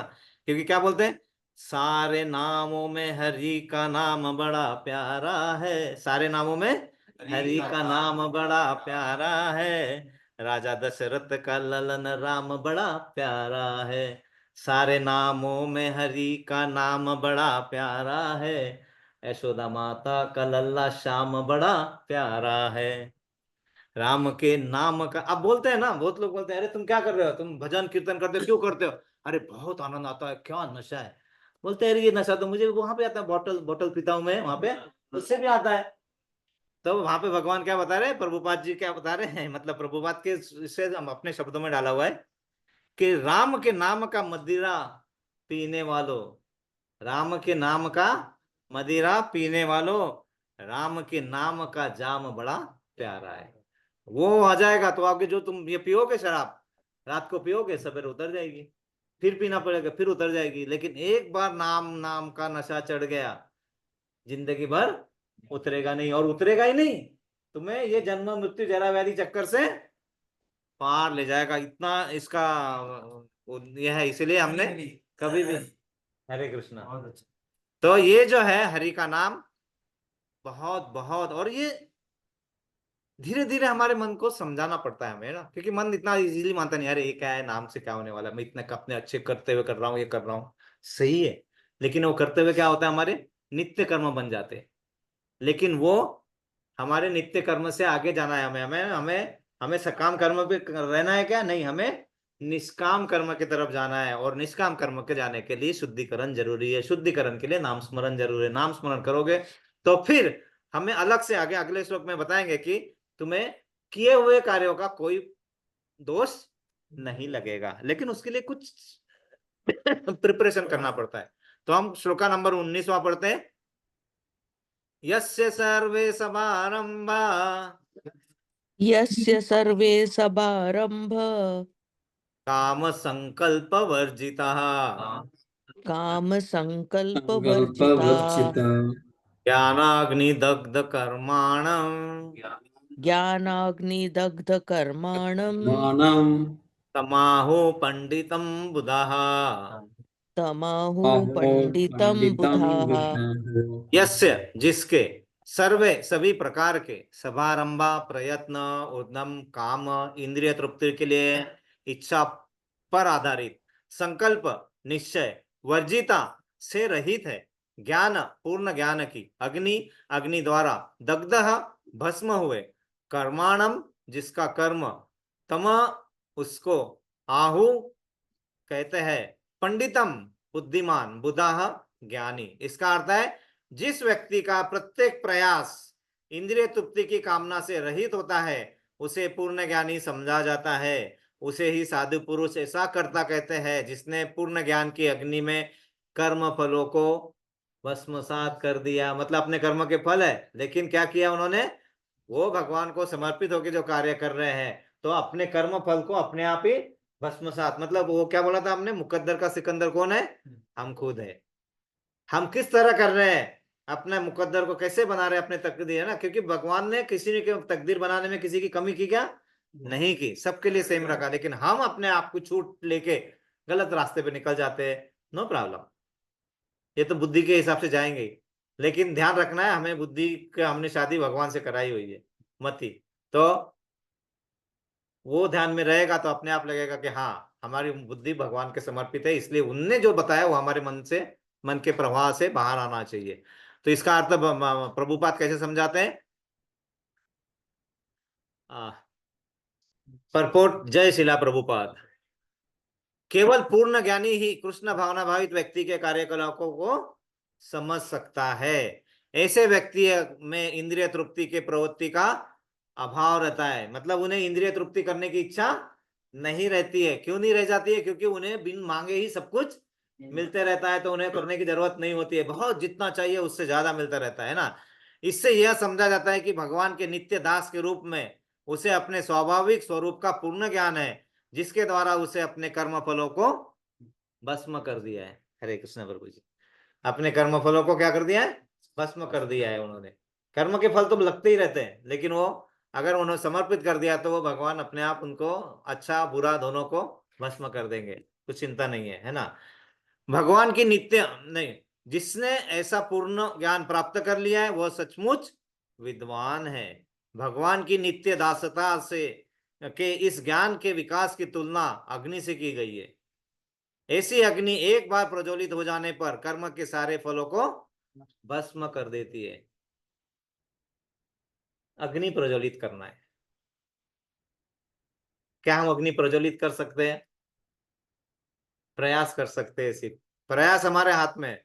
क्योंकि क्या बोलते हैं? सारे नामों में हरि का नाम बड़ा प्यारा है। सारे नामों में हरि का नाम बड़ा प्यारा है। राजा दशरथ का ललन राम बड़ा प्यारा है। सारे नामों में हरि का नाम बड़ा प्यारा है। यशोदा माता का लल्ला श्याम बड़ा प्यारा है। राम के नाम का, अब बोलते हैं ना, बहुत लोग बोलते हैं, अरे तुम क्या कर रहे हो, तुम भजन कीर्तन करते हो, क्यों करते हो? अरे बहुत आनंद आता है, क्या नशा है। बोलते हैं, अरे ये नशा तो मुझे वहां पे आता है, बॉटल बॉटल पीता हूं मैं वहां पे, उससे भी आता है। तो वहां पे भगवान क्या बता रहे हैं, प्रभुपाद जी क्या बता रहे हैं, मतलब प्रभुपाद के इससे हम अपने शब्दों में डाला हुआ है कि राम के नाम का मदिरा पीने वालों, राम के नाम का मदिरा पीने वालों, राम के नाम का जाम बड़ा प्यारा है। वो आ जाएगा तो आपके, जो तुम ये पियोगे शराब, रात को पियोगे, सवेरे उतर जाएगी, फिर पीना पड़ेगा, फिर उतर जाएगी। लेकिन एक बार नाम नाम का नशा चढ़ गया, जिंदगी भर उतरेगा नहीं, और उतरेगा ही नहीं, तुम्हें ये जन्म मृत्यु जरा व्याधि चक्कर से पार ले जाएगा। इतना इसका यह है, इसीलिए हमने कभी भी, हरे कृष्णा। तो ये जो है हरि का नाम, बहुत बहुत, और ये धीरे धीरे हमारे मन को समझाना पड़ता है हमें ना, क्योंकि मन इतना इजीली मानता नहीं, अरे ये क्या है, नाम से क्या होने वाला है, मैं इतने अपने अच्छे करते हुए कर रहा हूँ, ये कर रहा हूँ, सही है। लेकिन वो करते हुए क्या होता है, हमारे नित्य कर्म बन जाते हैं। लेकिन वो हमारे नित्य कर्म से आगे जाना है, हमें हमें हमें हमें सकाम कर्म पे रहना है क्या? नहीं, हमें निष्काम कर्म की तरफ जाना है। और निष्काम कर्म के जाने के लिए शुद्धिकरण जरूरी है। शुद्धिकरण के लिए नाम स्मरण जरूरी है। नाम स्मरण करोगे तो फिर हमें अलग से आगे अगले श्लोक में बताएंगे कि तुम्हें किए हुए कार्यों का कोई दोष नहीं लगेगा, लेकिन उसके लिए कुछ प्रिपरेशन करना पड़ता है। तो हम श्लोका नंबर 19वां पढ़ते हैं। यस्य सर्वे समारंभा यस्य सर्वे समारंभ काम संकल्प वर्जिता काम संकल्प वर्जिता संकल्पवर्जिता ज्ञानाग्निदग्ध कर्माणं ज्ञानाग्निदग्ध कर्माणं मानं तमाहो पंडितम बुधाः। तमाहु अहो पंडितम पंडितं बुधाः। बुद्धः यस्य जिसके, सर्वे सभी प्रकार के सभारंभा प्रयत्न उद्यम काम इंद्रिय तृप्ति के लिए इच्छा पर आधारित संकल्प निश्चय वर्जिता से रहित है। ज्ञान पूर्ण ज्ञान की अग्नि अग्नि द्वारा दग्ध भस्म हुए कर्माणम जिसका कर्म तम उसको आहु कहते हैं पंडितम बुद्धिमान बुधाह ज्ञानी। इसका अर्थ है जिस व्यक्ति का प्रत्येक प्रयास इंद्रिय तृप्ति की कामना से रहित होता है उसे पूर्ण ज्ञानी समझा जाता है। उसे ही साधु पुरुष ऐसा करता कहते हैं जिसने पूर्ण ज्ञान की अग्नि में कर्म फलों को भस्मसात कर दिया। मतलब अपने कर्म के फल है लेकिन क्या किया उन्होंने, वो भगवान को समर्पित होकर जो कार्य कर रहे हैं तो अपने कर्म फल को अपने आप ही भस्मसात। मतलब वो क्या बोला था हमने, मुकद्दर का सिकंदर कौन है, हम खुद है। हम किस तरह कर रहे हैं, अपने मुकद्दर को कैसे बना रहे हैं, अपने तकदीर है ना, क्योंकि भगवान ने किसी ने तकदीर बनाने में किसी की कमी की क्या नहीं की, सबके लिए सेम रखा। लेकिन हम अपने आप को छूट लेके गलत रास्ते पे निकल जाते हैं, नो प्रॉब्लम, ये तो बुद्धि के हिसाब से जाएंगे ही। लेकिन ध्यान रखना है हमें बुद्धि का, हमने शादी भगवान से कराई हुई है मती, तो वो ध्यान में रहेगा तो अपने आप लगेगा कि हाँ हमारी बुद्धि भगवान के समर्पित है, इसलिए उनने जो बताया वो हमारे मन से, मन के प्रवाह से बाहर आना चाहिए। तो इसका अर्थ प्रभुपाद कैसे समझाते हैं, परपोर्ट जय शिला प्रभुपाद। केवल पूर्ण ज्ञानी ही कृष्ण भावना भावित व्यक्ति के कार्यकलापों को समझ सकता है। ऐसे व्यक्ति में इंद्रिय तृप्ति के प्रवृत्ति का अभाव रहता है। मतलब उन्हें इंद्रिय तृप्ति करने की इच्छा नहीं रहती है। क्यों नहीं रह जाती है, क्योंकि उन्हें बिन मांगे ही सब कुछ मिलते रहता है, तो उन्हें करने की जरूरत नहीं होती है। बहुत जितना चाहिए उससे ज्यादा मिलता रहता है ना। इससे यह समझा जाता है कि भगवान के नित्य दास के रूप में उसे अपने स्वाभाविक स्वरूप का पूर्ण ज्ञान है, जिसके द्वारा उसे अपने कर्म फलों को भस्म कर दिया है। हरे कृष्ण प्रभु जी, अपने कर्म फलों को क्या कर दिया है, भस्म कर दिया है उन्होंने। कर्म के फल तो लगते ही रहते हैं, लेकिन वो अगर उन्होंने समर्पित कर दिया तो वो भगवान अपने आप उनको अच्छा बुरा दोनों को भस्म कर देंगे, कुछ चिंता नहीं है, है ना। भगवान की नित्य नहीं, जिसने ऐसा पूर्ण ज्ञान प्राप्त कर लिया है वह सचमुच विद्वान है। भगवान की नित्य दासता से के इस ज्ञान के विकास की तुलना अग्नि से की गई है। ऐसी अग्नि एक बार प्रज्वलित हो जाने पर कर्म के सारे फलों को भस्म कर देती है। अग्नि प्रज्वलित करना है, क्या हम अग्नि प्रज्वलित कर सकते हैं, प्रयास कर सकते हैं, सिर्फ प्रयास हमारे हाथ में।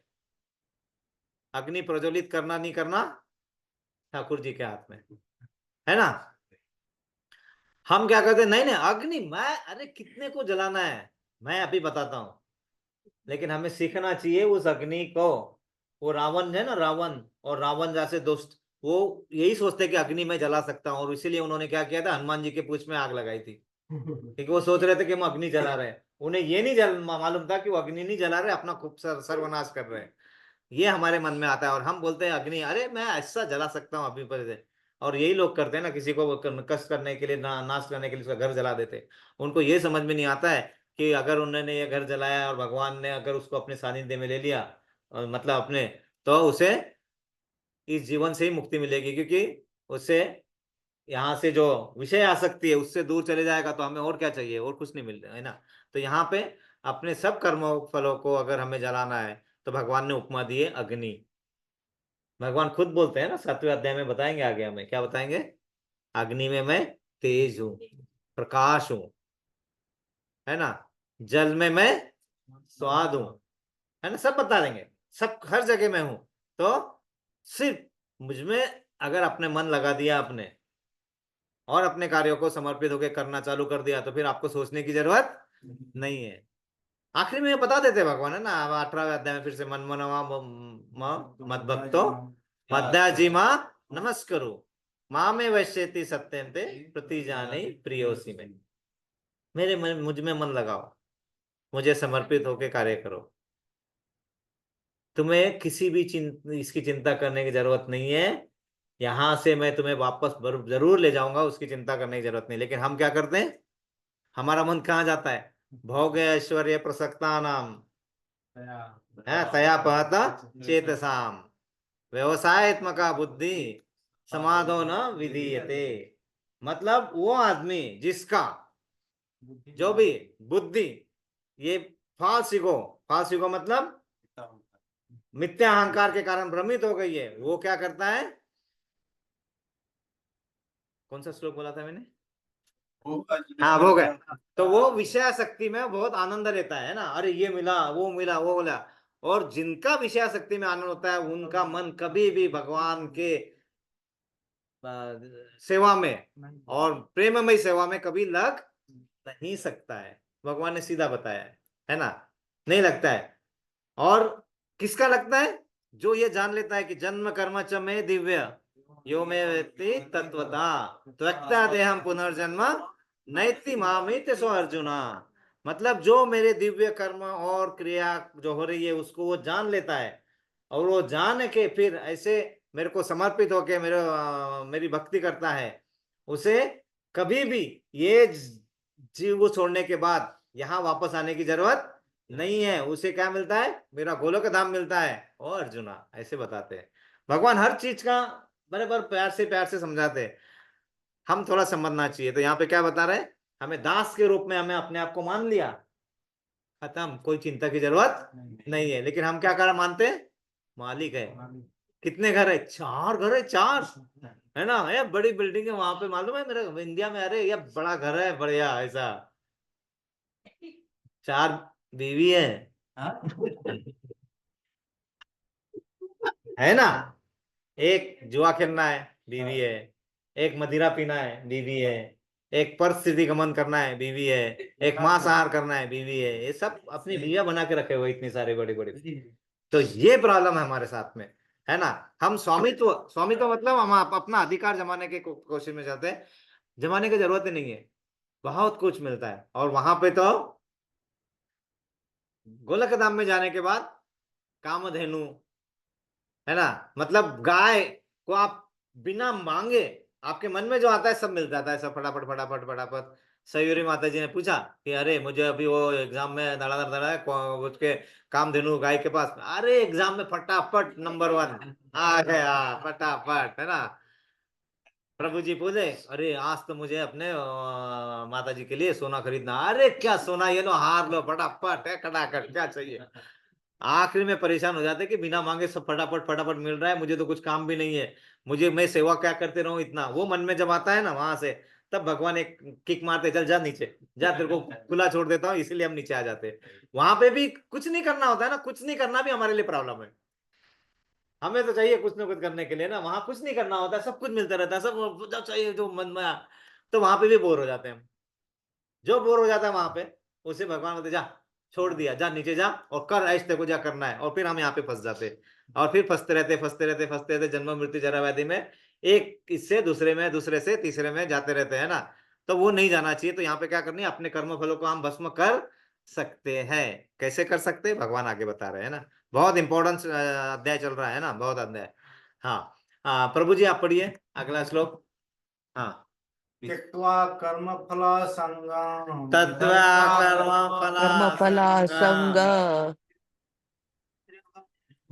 अग्नि प्रज्वलित करना नहीं करना ठाकुर जी के हाथ में है ना। हम क्या करते हैं, नहीं नहीं अग्नि मैं, अरे कितने को जलाना है मैं अभी बताता हूं। लेकिन हमें सीखना चाहिए उस अग्नि को। वो रावण है ना, रावण और रावण जैसे दोस्त, वो यही सोचते कि अग्नि में जला सकता हूं, और इसीलिए उन्होंने क्या किया था, हनुमान जी के पूंछ में आग लगाई थी, क्योंकि वो सोच रहे थे कि हम अग्नि जला रहे हैं। उन्हें ये नहीं मालूम था कि वो अग्नि नहीं जला रहे, अपना खूब सर्वनाश कर रहे हैं। ये हमारे मन में आता है और हम बोलते हैं अग्नि, अरे मैं ऐसा जला सकता हूँ अभी पर से। और यही लोग करते हैं ना, किसी को कष्ट करने के लिए, नाश करने के लिए उसका घर जला देते हैं। उनको ये समझ में नहीं आता है कि अगर उन्होंने ये घर जलाया और भगवान ने अगर उसको अपने सानिध्य में ले लिया, मतलब अपने, तो उसे इस जीवन से ही मुक्ति मिलेगी, क्योंकि उससे यहाँ से जो विषय आसक्ति है उससे दूर चले जाएगा। तो हमें और क्या चाहिए, और कुछ नहीं मिल रहा है ना। तो यहाँ पे अपने सब कर्मों फलों को अगर हमें जलाना है तो भगवान ने उपमा दी है अग्नि। भगवान खुद बोलते हैं ना, 7वें अध्याय में बताएंगे आगे, हमें क्या बताएंगे, अग्नि में मैं तेज हूं, प्रकाश हूं, है ना, जल में मैं स्वाद हूं, है ना, सब बता देंगे, सब हर जगह में हूं। तो सिर्फ मुझमें अगर अपने मन लगा दिया आपने और अपने कार्यों को समर्पित होकर करना चालू कर दिया तो फिर आपको सोचने की जरूरत नहीं है। आखिरी में बता देते भगवान, है ना, 18वें अध्याय में फिर से मन मनवा मद भक्तो मद्दाजी माँ नमस्करो माँ में वैश्यति सत्यम ते प्रति जाने प्रियोसी में। मेरे मन, मुझ में मन लगाओ, मुझे समर्पित होकर कार्य करो। तुम्हें किसी भी इसकी चिंता करने की जरूरत नहीं है। यहां से मैं तुम्हें वापस जरूर ले जाऊंगा, उसकी चिंता करने की जरूरत नहीं। लेकिन हम क्या करते हैं, हमारा मन कहाँ जाता है, भोग ऐश्वर्य प्रसक्ता नाम है तया पहता चेतसाम। व्यवसायत्मका बुद्धि समाधो न विधीयते। मतलब वो आदमी जिसका जो भी बुद्धि ये फाल्स ईगो मतलब मिथ्या अहंकार के कारण भ्रमित हो गई है, वो क्या करता है? कौन सा श्लोक बोला था मैंने? हाँ, वो गया। तो वो विषय शक्ति में बहुत आनंद लेता है ना, अरे ये मिला वो मिला वो मिला। और जिनका विषय शक्ति में आनंद होता है उनका मन कभी भी भगवान के सेवा में और प्रेममय सेवा में कभी लग नहीं सकता है। भगवान ने सीधा बताया है ना, नहीं लगता है। और किसका लगता है? जो ये जान लेता है कि जन्म कर्म च में दिव्य यो में वेत्ति तत्वता त्यक्त्वा देहम पुनर्जन्म नैति मामित सो अर्जुना। मतलब जो मेरे दिव्य कर्म और क्रिया जो हो रही है उसको वो जान लेता है, और वो जान के फिर ऐसे मेरे को समर्पित होके मेरी भक्ति करता है, उसे कभी भी ये जीव को छोड़ने के बाद यहाँ वापस आने की जरूरत नहीं है। उसे क्या मिलता है? मेरा गोलोक धाम मिलता है। ओ अर्जुना, ऐसे बताते हैं भगवान। हर चीज का बराबर प्यार से समझाते हैं। हम थोड़ा समझना चाहिए। तो यहाँ पे क्या बता रहे हैं? हमें दास के रूप में हमें अपने आप को मान लिया, खत्म, कोई चिंता की जरूरत नहीं है। लेकिन हम क्या कर मानते हैं? मालिक है। कितने घर है? 4 घर है, 4 है ना। ये बड़ी बिल्डिंग है वहां पे, मालूम है मेरे इंडिया में। अरे ये बड़ा घर है, बढ़िया ऐसा। 4 बीवी है है ना। एक जुआ खेलना है, बीवी है। एक मदिरा पीना है, बीवी है। एक परिस्थिति गमन करना है, बीवी है। एक मांसाहार करना है, बीवी है। ये सब अपनी बीवियां बना के रखे हुए, इतनी सारे बड़ी बड़ी। तो ये प्रॉब्लम है हमारे साथ में, है ना। हम स्वामित्व मतलब हम अपना अधिकार जमाने के कोशिश में जाते हैं। जमाने की जरूरत ही नहीं है, बहुत कुछ मिलता है। और वहां पे तो गोलक धाम में जाने के बाद कामधेनु, है ना, मतलब गाय को आप बिना मांगे आपके मन में जो आता है सब मिल जाता है, सब फटाफट फटाफट फटाफट। सयूरी माता जी ने पूछा कि अरे मुझे अभी वो एग्जाम में धड़ाधड़ धड़ा है, उसके कामधेनु गाय के पास, अरे एग्जाम में फटाफट नंबर 1 आ गया, फटाफट, है ना। प्रभु जी पूछे, अरे आज तो मुझे अपने माता जी के लिए सोना खरीदना। अरे क्या सोना, ये लो हार लो, फटाफट है, खटाखट, क्या चाहिए। आखिरी में परेशान हो जाते कि बिना मांगे सब फटाफट फटाफट मिल रहा है, मुझे तो कुछ काम भी नहीं है, मुझे मैं सेवा क्या करते रहूं इतना। वो मन में जब आता है ना वहां से, तब भगवान एक किक मारते, चल जा नीचे जा, तेरे को खुला छोड़ देता हूँ। इसीलिए हम नीचे आ जाते हैं। वहां पे भी कुछ नहीं करना होता है ना, कुछ नहीं करना भी हमारे लिए प्रॉब्लम है। हमें तो चाहिए कुछ ना कुछ करने के लिए ना, वहां कुछ नहीं करना होता है, सब कुछ मिलता रहता है, सब जो चाहिए जो मन में तो वहां पे भी बोर हो जाते हैं हम। जो बोर हो जाता है वहां पे, उसे भगवान बोलते जा, छोड़ दिया, जा नीचे जा और कर ऐश, तेरे को जा करना है। और फिर हम यहाँ पे फंस जाते, और फिर फंसते रहते जन्म मृत्यु जरा व्याधि में, एक इससे दूसरे में, दूसरे से तीसरे में जाते रहते हैं ना। तो वो नहीं जाना चाहिए। तो यहाँ पे क्या करनी है? अपने कर्म फलों को हम भस्म कर सकते हैं। कैसे कर सकते हैं भगवान आगे बता रहे हैं ना। बहुत इंपॉर्टेंट अध्याय चल रहा है ना, बहुत अध्याय। हाँ, प्रभु जी आप पढ़िए अगला श्लोक। हाँ, त्यक्त्वा कर्मफल संगं तत्वा कर्मफलासंग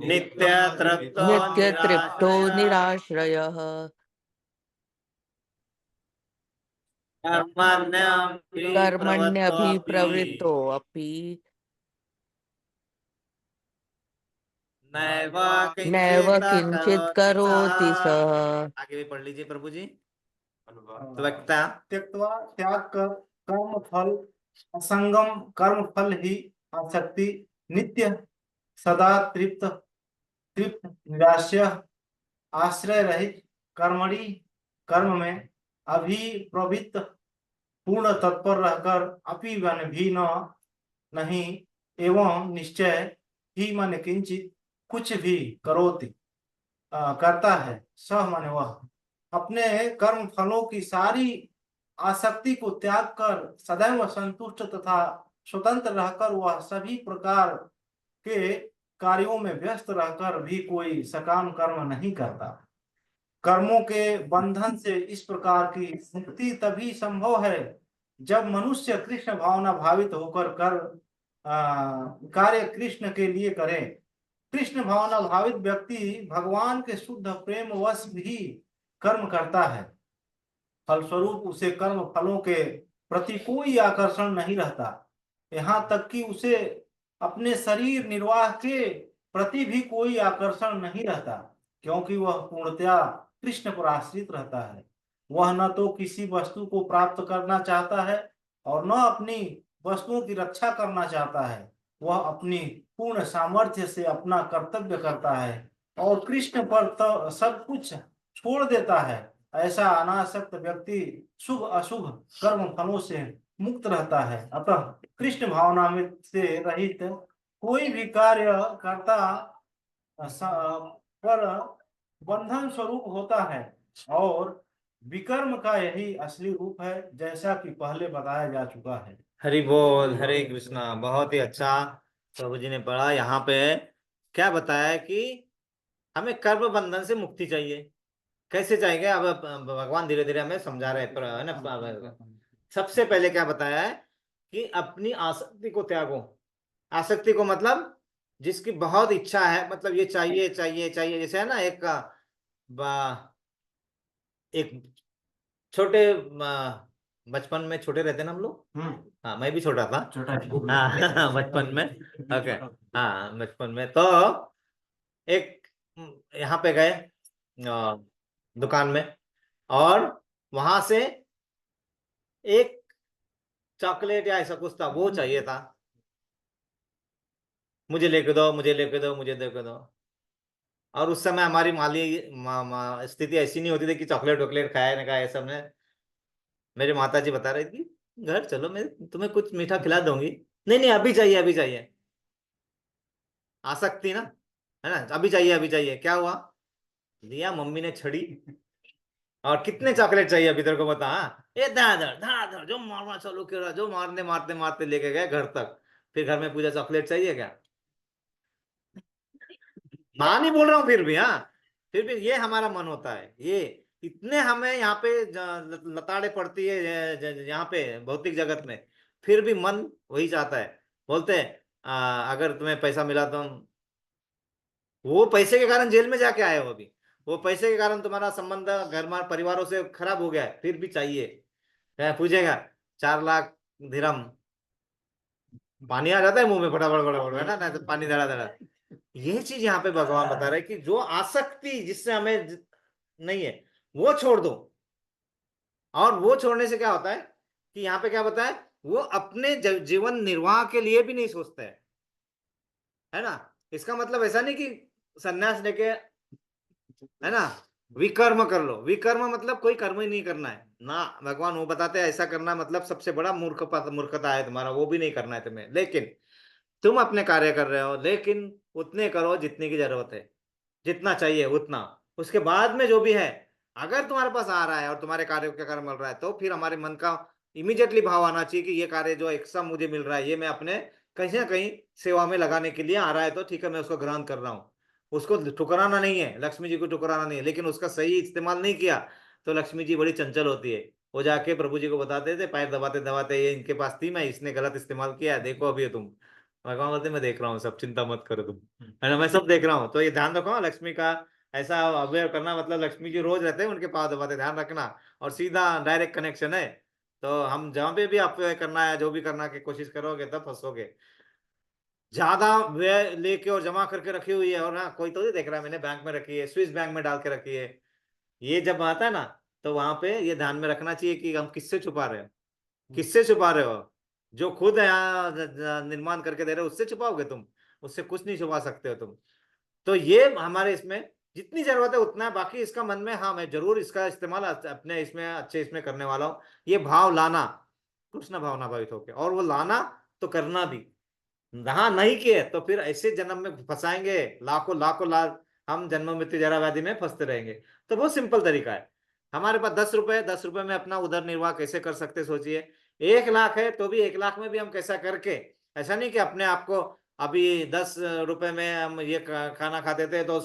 नित्य तृप्तो नित्य तृप्तो निराश्रय निराश्रयः कर्मण्यभिप्रवृत्तो अपि नैव नैव किंचित् करोति सः। आगे भी पढ़ लीजिए प्रभु जी। त्यक्ता त्यक्त्वा त्याग कर कर्म फल असंगम कर्म फल ही आसक्ति नित्य सदा तृप्त तृप्त निराश्य आश्रय रहित कर्मणि कर्म में अभिप्रवृत्त पूर्ण तत्पर रहकर अपि मन भी न नहीं एवं निश्चय ही मन किंचित कुछ भी करोति करता है सह मन वह अपने कर्म फलों की सारी आसक्ति को त्याग कर सदैव संतुष्ट तथा स्वतंत्र रहकर वह सभी प्रकार के कार्यों में व्यस्त रहकर भी कोई सकाम कर्म नहीं करता। कर्मों के बंधन से इस प्रकार की मुक्ति तभी संभव है जब मनुष्य कृष्ण भावना भावित होकर कार्य कृष्ण के लिए करे। कृष्ण भावना भावित व्यक्ति भगवान के शुद्ध प्रेम वश भी कर्म करता है, फलस्वरूप उसे कर्म फलों के प्रति कोई आकर्षण नहीं रहता। यहाँ तक कि उसे अपने शरीर निर्वाह के प्रति भी कोई आकर्षण नहीं रहता, क्योंकि वह पूर्णतया कृष्ण पर आश्रित रहता है। वह न तो किसी वस्तु को प्राप्त करना चाहता है और न अपनी वस्तुओं की रक्षा करना चाहता है। वह अपनी पूर्ण सामर्थ्य से अपना कर्तव्य करता है और कृष्ण पर तो सब कुछ छोड़ देता है। ऐसा अनासक्त व्यक्ति शुभ अशुभ कर्म फलों से मुक्त रहता है। अतः कृष्ण भावना में से रहित कोई भी कार्य करता पर बंधन स्वरूप होता है और विकर्म का यही असली रूप है, जैसा कि पहले बताया जा चुका है। हरि बोल, हरे कृष्णा। बहुत ही अच्छा प्रभु जी ने पढ़ा। यहाँ पे क्या बताया कि हमें कर्म बंधन से मुक्ति चाहिए। कैसे चाहिए? अब भगवान धीरे धीरे हमें समझा रहे है ना। सबसे पहले क्या बताया है कि अपनी आसक्ति को त्यागो। आसक्ति को मतलब जिसकी बहुत इच्छा है, मतलब ये चाहिए चाहिए चाहिए, जैसे है ना एक छोटे बचपन में छोटे रहते ना हम लोग। हाँ, मैं भी छोटा था। छोटा हाँ बचपन में। ओके। हाँ बचपन में तो एक यहाँ पे गए दुकान में, और वहां से एक चॉकलेट या ऐसा कुछ था, वो चाहिए था। मुझे लेके दो, मुझे लेके दो, मुझे लेके दो। और उस समय हमारी स्थिति ऐसी नहीं होती थी कि चॉकलेट वॉकलेट खाया ना खाया सब में। मेरी माता जी बता रही थी, घर चलो, मैं तुम्हें कुछ मीठा खिला दूंगी। नहीं नहीं, अभी चाहिए, अभी चाहिए। आसक्ति ना, है ना, अभी चाहिए, अभी चाहिए। क्या हुआ? दिया मम्मी ने छड़ी, और कितने चॉकलेट चाहिए अभी तेरे को बता। ये धाधड़ धाधड़ जो मारना चालू किया, जो मारने मारते मारते लेके गए घर तक। फिर घर में पूछा चॉकलेट चाहिए क्या? हाँ नहीं बोल रहा हूँ, फिर भी हाँ, फिर भी ये हमारा मन होता है। ये इतने हमें यहाँ पे लताड़े पड़ती है यहाँ पे भौतिक जगत में, फिर भी मन वही चाहता है। बोलते हैं अगर तुम्हें पैसा मिला तो वो पैसे के कारण जेल में जाके आए हो, अभी वो पैसे के कारण तुम्हारा संबंध घर परिवारों से खराब हो गया है, फिर भी चाहिए। पूछेगा 4 लाख दिरहम, पानी आ जाता है मुंह में फटाफट फटाफट, है ना, तो पानी धड़ा धड़ा। ये चीज यहाँ पे भगवान बता रहे हैं कि जो आसक्ति जिससे हमें नहीं है, वो छोड़ दो। और वो छोड़ने से क्या होता है कि यहाँ पे क्या बताया, वो अपने जीवन निर्वाह के लिए भी नहीं सोचते है ना। इसका मतलब ऐसा नहीं कि सन्यास लेके, है ना, विकर्म कर लो। विकर्म मतलब कोई कर्म ही नहीं करना है ना। भगवान वो बताते हैं ऐसा करना मतलब सबसे बड़ा मूर्खता है तुम्हारा, वो भी नहीं करना है तुम्हें। लेकिन तुम अपने कार्य कर रहे हो, लेकिन उतने करो जितने की जरूरत है, जितना चाहिए उतना। उसके बाद में जो भी है, अगर तुम्हारे पास आ रहा है और तुम्हारे कार्य के कारण मिल रहा है, तो फिर हमारे मन का इमीडिएटली भाव आना चाहिए कि ये कार्य जो एक्स्ट्रा मुझे मिल रहा है, ये मैं अपने कहीं ना कहीं सेवा में लगाने के लिए आ रहा है, तो ठीक है, मैं उसको ग्रहण कर रहा हूँ। उसको ठुकराना नहीं है, लक्ष्मी जी को ठुकराना नहीं है, लेकिन उसका सही इस्तेमाल नहीं किया तो लक्ष्मी जी बड़ी चंचल होती है। वो जाके प्रभु जी को बताते थे, पैर दबाते दबाते, ये इनके पास थी, मैं इसने गलत इस्तेमाल किया है, देखो अभी तुम। भगवान बोलते मैं देख रहा हूँ सब, चिंता मत करो तुम, है ना, मैं सब देख रहा हूँ। तो ये ध्यान रखो लक्ष्मी का ऐसा अवेयर करना, मतलब लक्ष्मी जी रोज रहते हैं उनके पास दबाते, ध्यान रखना। और सीधा डायरेक्ट कनेक्शन है। तो हम जहाँ पे भी आप करना है, जो भी करना की कोशिश करोगे, तब फंसोगे। ज्यादा व्यय लेके और जमा करके रखी हुई है, और हाँ कोई तो नहीं देख रहा है, मैंने बैंक में रखी है, स्विस बैंक में डाल के रखी है, ये जब आता है ना, तो वहां पे ये ध्यान में रखना चाहिए कि हम किससे छुपा रहे हो, किससे छुपा रहे हो। जो खुद यहाँ निर्माण करके दे रहे हो उससे छुपाओगे तुम, उससे कुछ नहीं छुपा सकते हो तुम। तो ये हमारे इसमें जितनी जरूरत है उतना है, बाकी इसका मन में हाँ मैं जरूर इसका इस्तेमाल अपने इसमें अच्छे इसमें करने वाला हूँ, ये भाव लाना, कृष्ण भावना भावित होके, और वो लाना तो करना भी। हाँ नहीं किए तो फिर ऐसे जन्म में फंसाएंगे, लाखों लाखों लाख हम जन्म मृत्यु जरा व्याधि में फंसते रहेंगे। तो बहुत सिंपल तरीका है। हमारे पास 10 रुपए, 10 रुपए में अपना उदर निर्वाह कैसे कर सकते सोचिए। 1 लाख है तो भी 1 लाख में भी हम कैसा करके, ऐसा नहीं कि अपने आप को अभी 10 रुपए में हम ये खाना खाते थे तो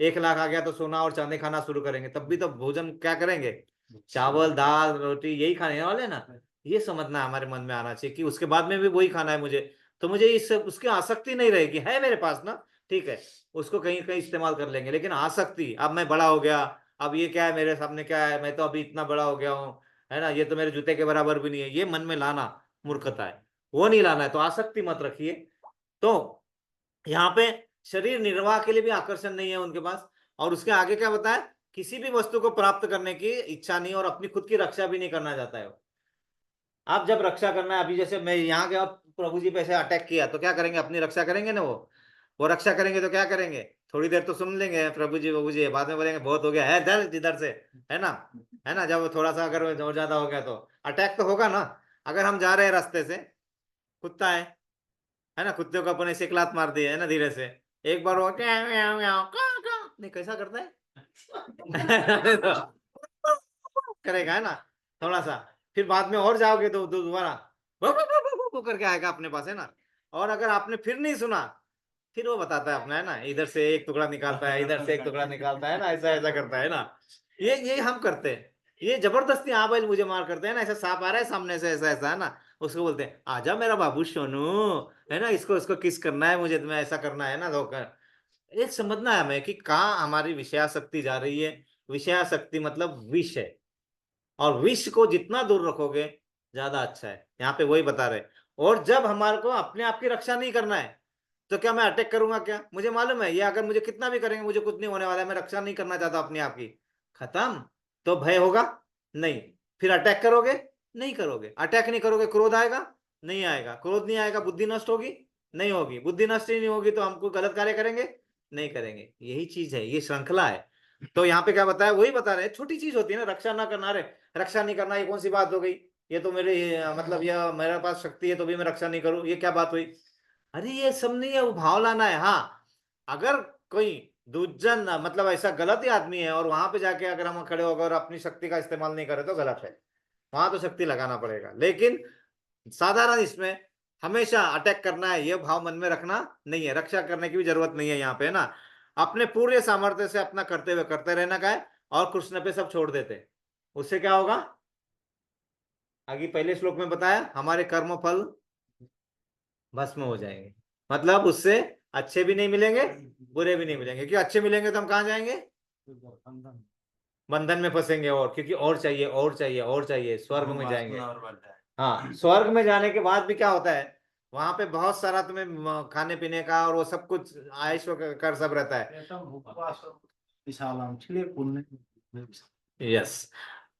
1 लाख आ गया तो सोना और चांदी खाना शुरू करेंगे, तब भी तो भोजन क्या करेंगे, चावल दाल रोटी यही खाने वाले ना। ये समझना हमारे मन में आना चाहिए कि उसके बाद में भी वही खाना है मुझे, तो मुझे इस उसकी आसक्ति नहीं रहेगी, है मेरे पास ना, ठीक है, उसको कहीं कहीं इस्तेमाल कर लेंगे। लेकिन आसक्ति, अब मैं बड़ा हो गया, अब ये क्या है मेरे सामने, क्या है, मैं तो अभी इतना बड़ा हो गया हूँ, है ना, ये तो मेरे जूते के बराबर भी नहीं है, ये मन में लाना मूर्खता है, वो नहीं लाना है। तो आसक्ति मत रखिए। तो यहाँ पे शरीर निर्वाह के लिए भी आकर्षण नहीं है उनके पास। और उसके आगे क्या बताया, किसी भी वस्तु को प्राप्त करने की इच्छा नहीं, और अपनी खुद की रक्षा भी नहीं करना चाहता है वो। आप जब रक्षा करना है, अभी जैसे मैं यहाँ गया, प्रभु जी पे ऐसे अटैक किया, तो क्या करेंगे, अपनी रक्षा करेंगे ना वो रक्षा करेंगे तो क्या करेंगे, थोड़ी देर तो सुन लेंगे प्रभु जी, बाद में बोलेंगे बहुत हो गया है, दर इधर से, है ना, है ना। जब थोड़ा सा अगर और ज्यादा हो गया तो अटैक तो होगा ना। अगर हम जा रहे हैं रास्ते से, कुत्ता है ना, कुत्ते को अपन ऐसे एक लात मार दी है ना धीरे से, एक बार वो क्या म्याऊं म्याऊं कां कां, नहीं कैसा करता है करेगा, है ना, थोड़ा सा। फिर बाद में और जाओगे तो दोबारा वो करके आएगा अपने पास, है ना। और अगर आपने फिर नहीं सुना, फिर वो बताता है अपना, है ना, इधर से एक टुकड़ा निकालता है, इधर से एक टुकड़ा निकालता है ना, ऐसा ऐसा करता है ना। ये हम करते हैं, ये जबरदस्ती हाँ भाई मुझे मार करते हैं ना, ऐसा सांप आ रहा है सामने से, ऐसा ऐसा, है ना, उसको बोलते हैं आजा मेरा बाबू सोनू, है ना, इसको इसको किस करना है मुझे, तुम्हें ऐसा करना है ना, धोकर। एक समझना है हमें कि कहाँ हमारी विषयासक्ति जा रही है। विषयासक्ति मतलब विष है, और विष को जितना दूर रखोगे ज्यादा अच्छा है, यहाँ पे वही बता रहे। और जब हमारे को अपने आप की रक्षा नहीं करना है, तो क्या मैं अटैक करूंगा क्या, मुझे मालूम है ये अगर मुझे कितना भी करेंगे मुझे कुछ नहीं होने वाला है, मैं रक्षा नहीं करना चाहता अपने आप की, खत्म। तो भय होगा नहीं, फिर अटैक करोगे नहीं करोगे, अटैक नहीं करोगे, क्रोध आएगा नहीं आएगा, क्रोध नहीं आएगा, बुद्धि नष्ट होगी नहीं होगी, बुद्धि नष्ट ही नहीं होगी तो हमको गलत कार्य करेंगे नहीं करेंगे। यही चीज है, ये श्रृंखला है। तो यहाँ पे क्या बताया, वही बता रहे, छोटी चीज होती है ना, रक्षा ना करना, अरे रक्षा नहीं करना ये कौन सी बात हो गई, ये तो मेरे मतलब यह मेरे पास शक्ति है तो भी मैं रक्षा नहीं करूं, ये क्या बात हुई। अरे ये सब नहीं है, वो भाव लाना है। हाँ, अगर कोई दुर्जन मतलब ऐसा गलत ही आदमी है, और वहां पे जाके अगर हम खड़े होकर अपनी शक्ति का इस्तेमाल नहीं करें तो गलत है, वहां तो शक्ति लगाना पड़ेगा। लेकिन साधारण इसमें हमेशा अटैक करना है ये भाव मन में रखना नहीं है, रक्षा करने की भी जरूरत नहीं है यहाँ पे, है ना। अपने पूरे सामर्थ्य से अपना करते हुए करते रहना का है, और कृष्ण पे सब छोड़ देते, उससे क्या होगा, आगे पहले श्लोक में बताया, हमारे कर्म फल भस्म हो जाएंगे। मतलब उससे अच्छे भी नहीं मिलेंगे, बुरे भी नहीं मिलेंगे, क्योंकि अच्छे मिलेंगे तो हम कहाँ जाएंगे, बंधन में फंसेंगे, और क्योंकि और चाहिए और चाहिए और चाहिए, स्वर्ग में जाएंगे। और बढ़ जाए। हाँ, स्वर्ग में जाने के बाद भी क्या होता है, वहां पे बहुत सारा तुम्हें खाने पीने का और वो सब कुछ आयुष कर सब रहता है। विशालम छिले पुण्य। यस,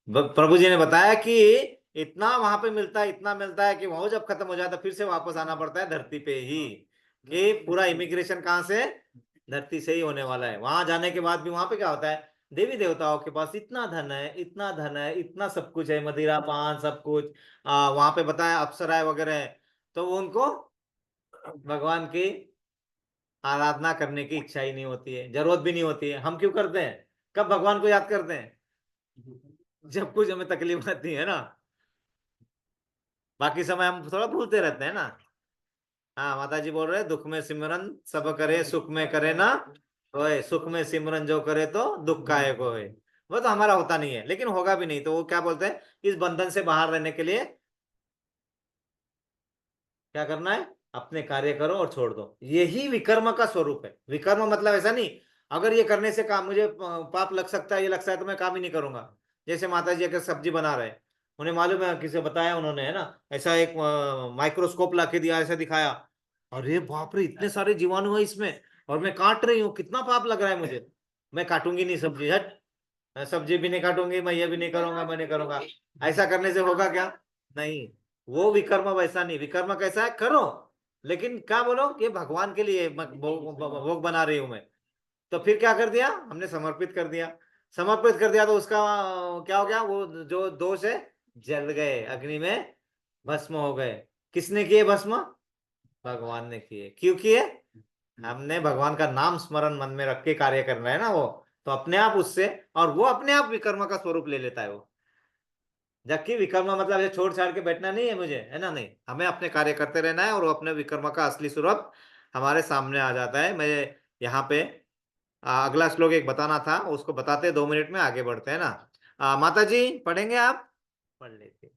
प्रभु जी ने बताया कि इतना वहां पे मिलता है, इतना मिलता है कि वो जब खत्म हो जाता है फिर से वापस आना पड़ता है धरती पे ही, कि पूरा इमिग्रेशन कहाँ से, धरती से ही होने वाला है। वहां जाने के बाद भी वहां पे क्या होता है, देवी देवताओं के पास इतना धन है, इतना धन है, इतना सब कुछ है, मदिरा पान सब कुछ, वहां पे बताया अप्सराएं वगैरह है, तो वो उनको भगवान की आराधना करने की इच्छा ही नहीं होती है, जरूरत भी नहीं होती है। हम क्यों करते हैं, कब भगवान को याद करते हैं, जब कुछ हमें तकलीफ आती है ना, बाकी समय हम थोड़ा भूलते रहते हैं ना। हाँ, माता जी बोल रहे हैं, दुख में सिमरन सब करे, सुख में करे ना होए, सुख में सिमरन जो करे तो दुख काहे को होए। वो तो हमारा होता नहीं है, लेकिन होगा भी नहीं, तो वो क्या बोलते हैं, इस बंधन से बाहर रहने के लिए क्या करना है, अपने कार्य करो और छोड़ दो। यही विकर्म का स्वरूप है। विकर्म मतलब ऐसा नहीं, अगर ये करने से काम मुझे पाप लग सकता है, ये लगता है तो मैं काम ही नहीं करूंगा। जैसे माता जी अगर सब्जी बना रहे, उन्हें मालूम है, किसे बताया उन्होंने, है ना, ऐसा एक माइक्रोस्कोप ला के दिया, ऐसा दिखाया, अरे बाप रे इतने सारे जीवाणु है इसमें, और मैं काट रही हूँ, कितना पाप लग रहा है मुझे, मैं काटूंगी नहीं सब्जी, हट, मैं सब्जी भी नहीं काटूंगी, मैं ये भी नहीं करूंगा, मैं नहीं करूंगा। ऐसा करने से होगा क्या, नहीं। वो विकर्म वैसा नहीं, विकर्म कैसा है, करो लेकिन क्या बोलो कि भगवान के लिए भोग बना रही हूं मैं, तो फिर क्या कर दिया हमने, समर्पित कर दिया। समर्पित कर दिया तो उसका क्या हो गया, वो जो दोष है जल गए, अग्नि में भस्म हो गए। किसने किए भस्म, भगवान ने किए। क्यों किए, हमने भगवान का नाम स्मरण मन में रख के कार्य करना है ना, वो तो अपने आप उससे, और वो अपने आप विकर्म का स्वरूप ले लेता है वो। जबकि विकर्म मतलब ये छोड़ छाड़ के बैठना नहीं है मुझे, है ना, नहीं, हमें अपने कार्य करते रहना है, और वो अपने विकर्म का असली स्वरूप हमारे सामने आ जाता है। मैं यहाँ पे अगला श्लोक एक बताना था, उसको बताते 2 मिनट में आगे बढ़ते हैं ना। माता जी पढ़ेंगे, आप पढ़ लेते।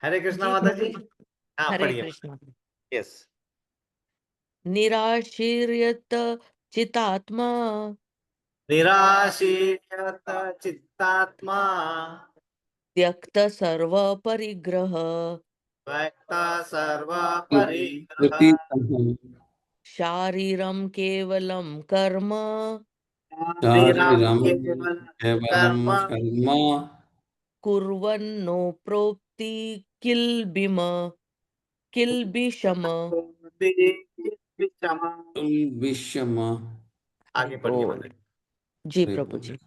हरे कृष्णा जी माता जी, हाँ हरे पढ़िए। कृष्ण। यस। निराशीर्यत चितात्मा निराशीयत चित्तात्मा त्यक्त सर्व परिग्रह व्यक्ता सर्व परिग्रह प्रतीतः शारीरम केवलम कर्म शरीरम शारीरं केवल केवलं कर्म कर्म कुर्वन्नो प्रोक्ति किल्बिषम। विषम। हरि आगे पढ़िए बोल। माता। जी प्रभु जी।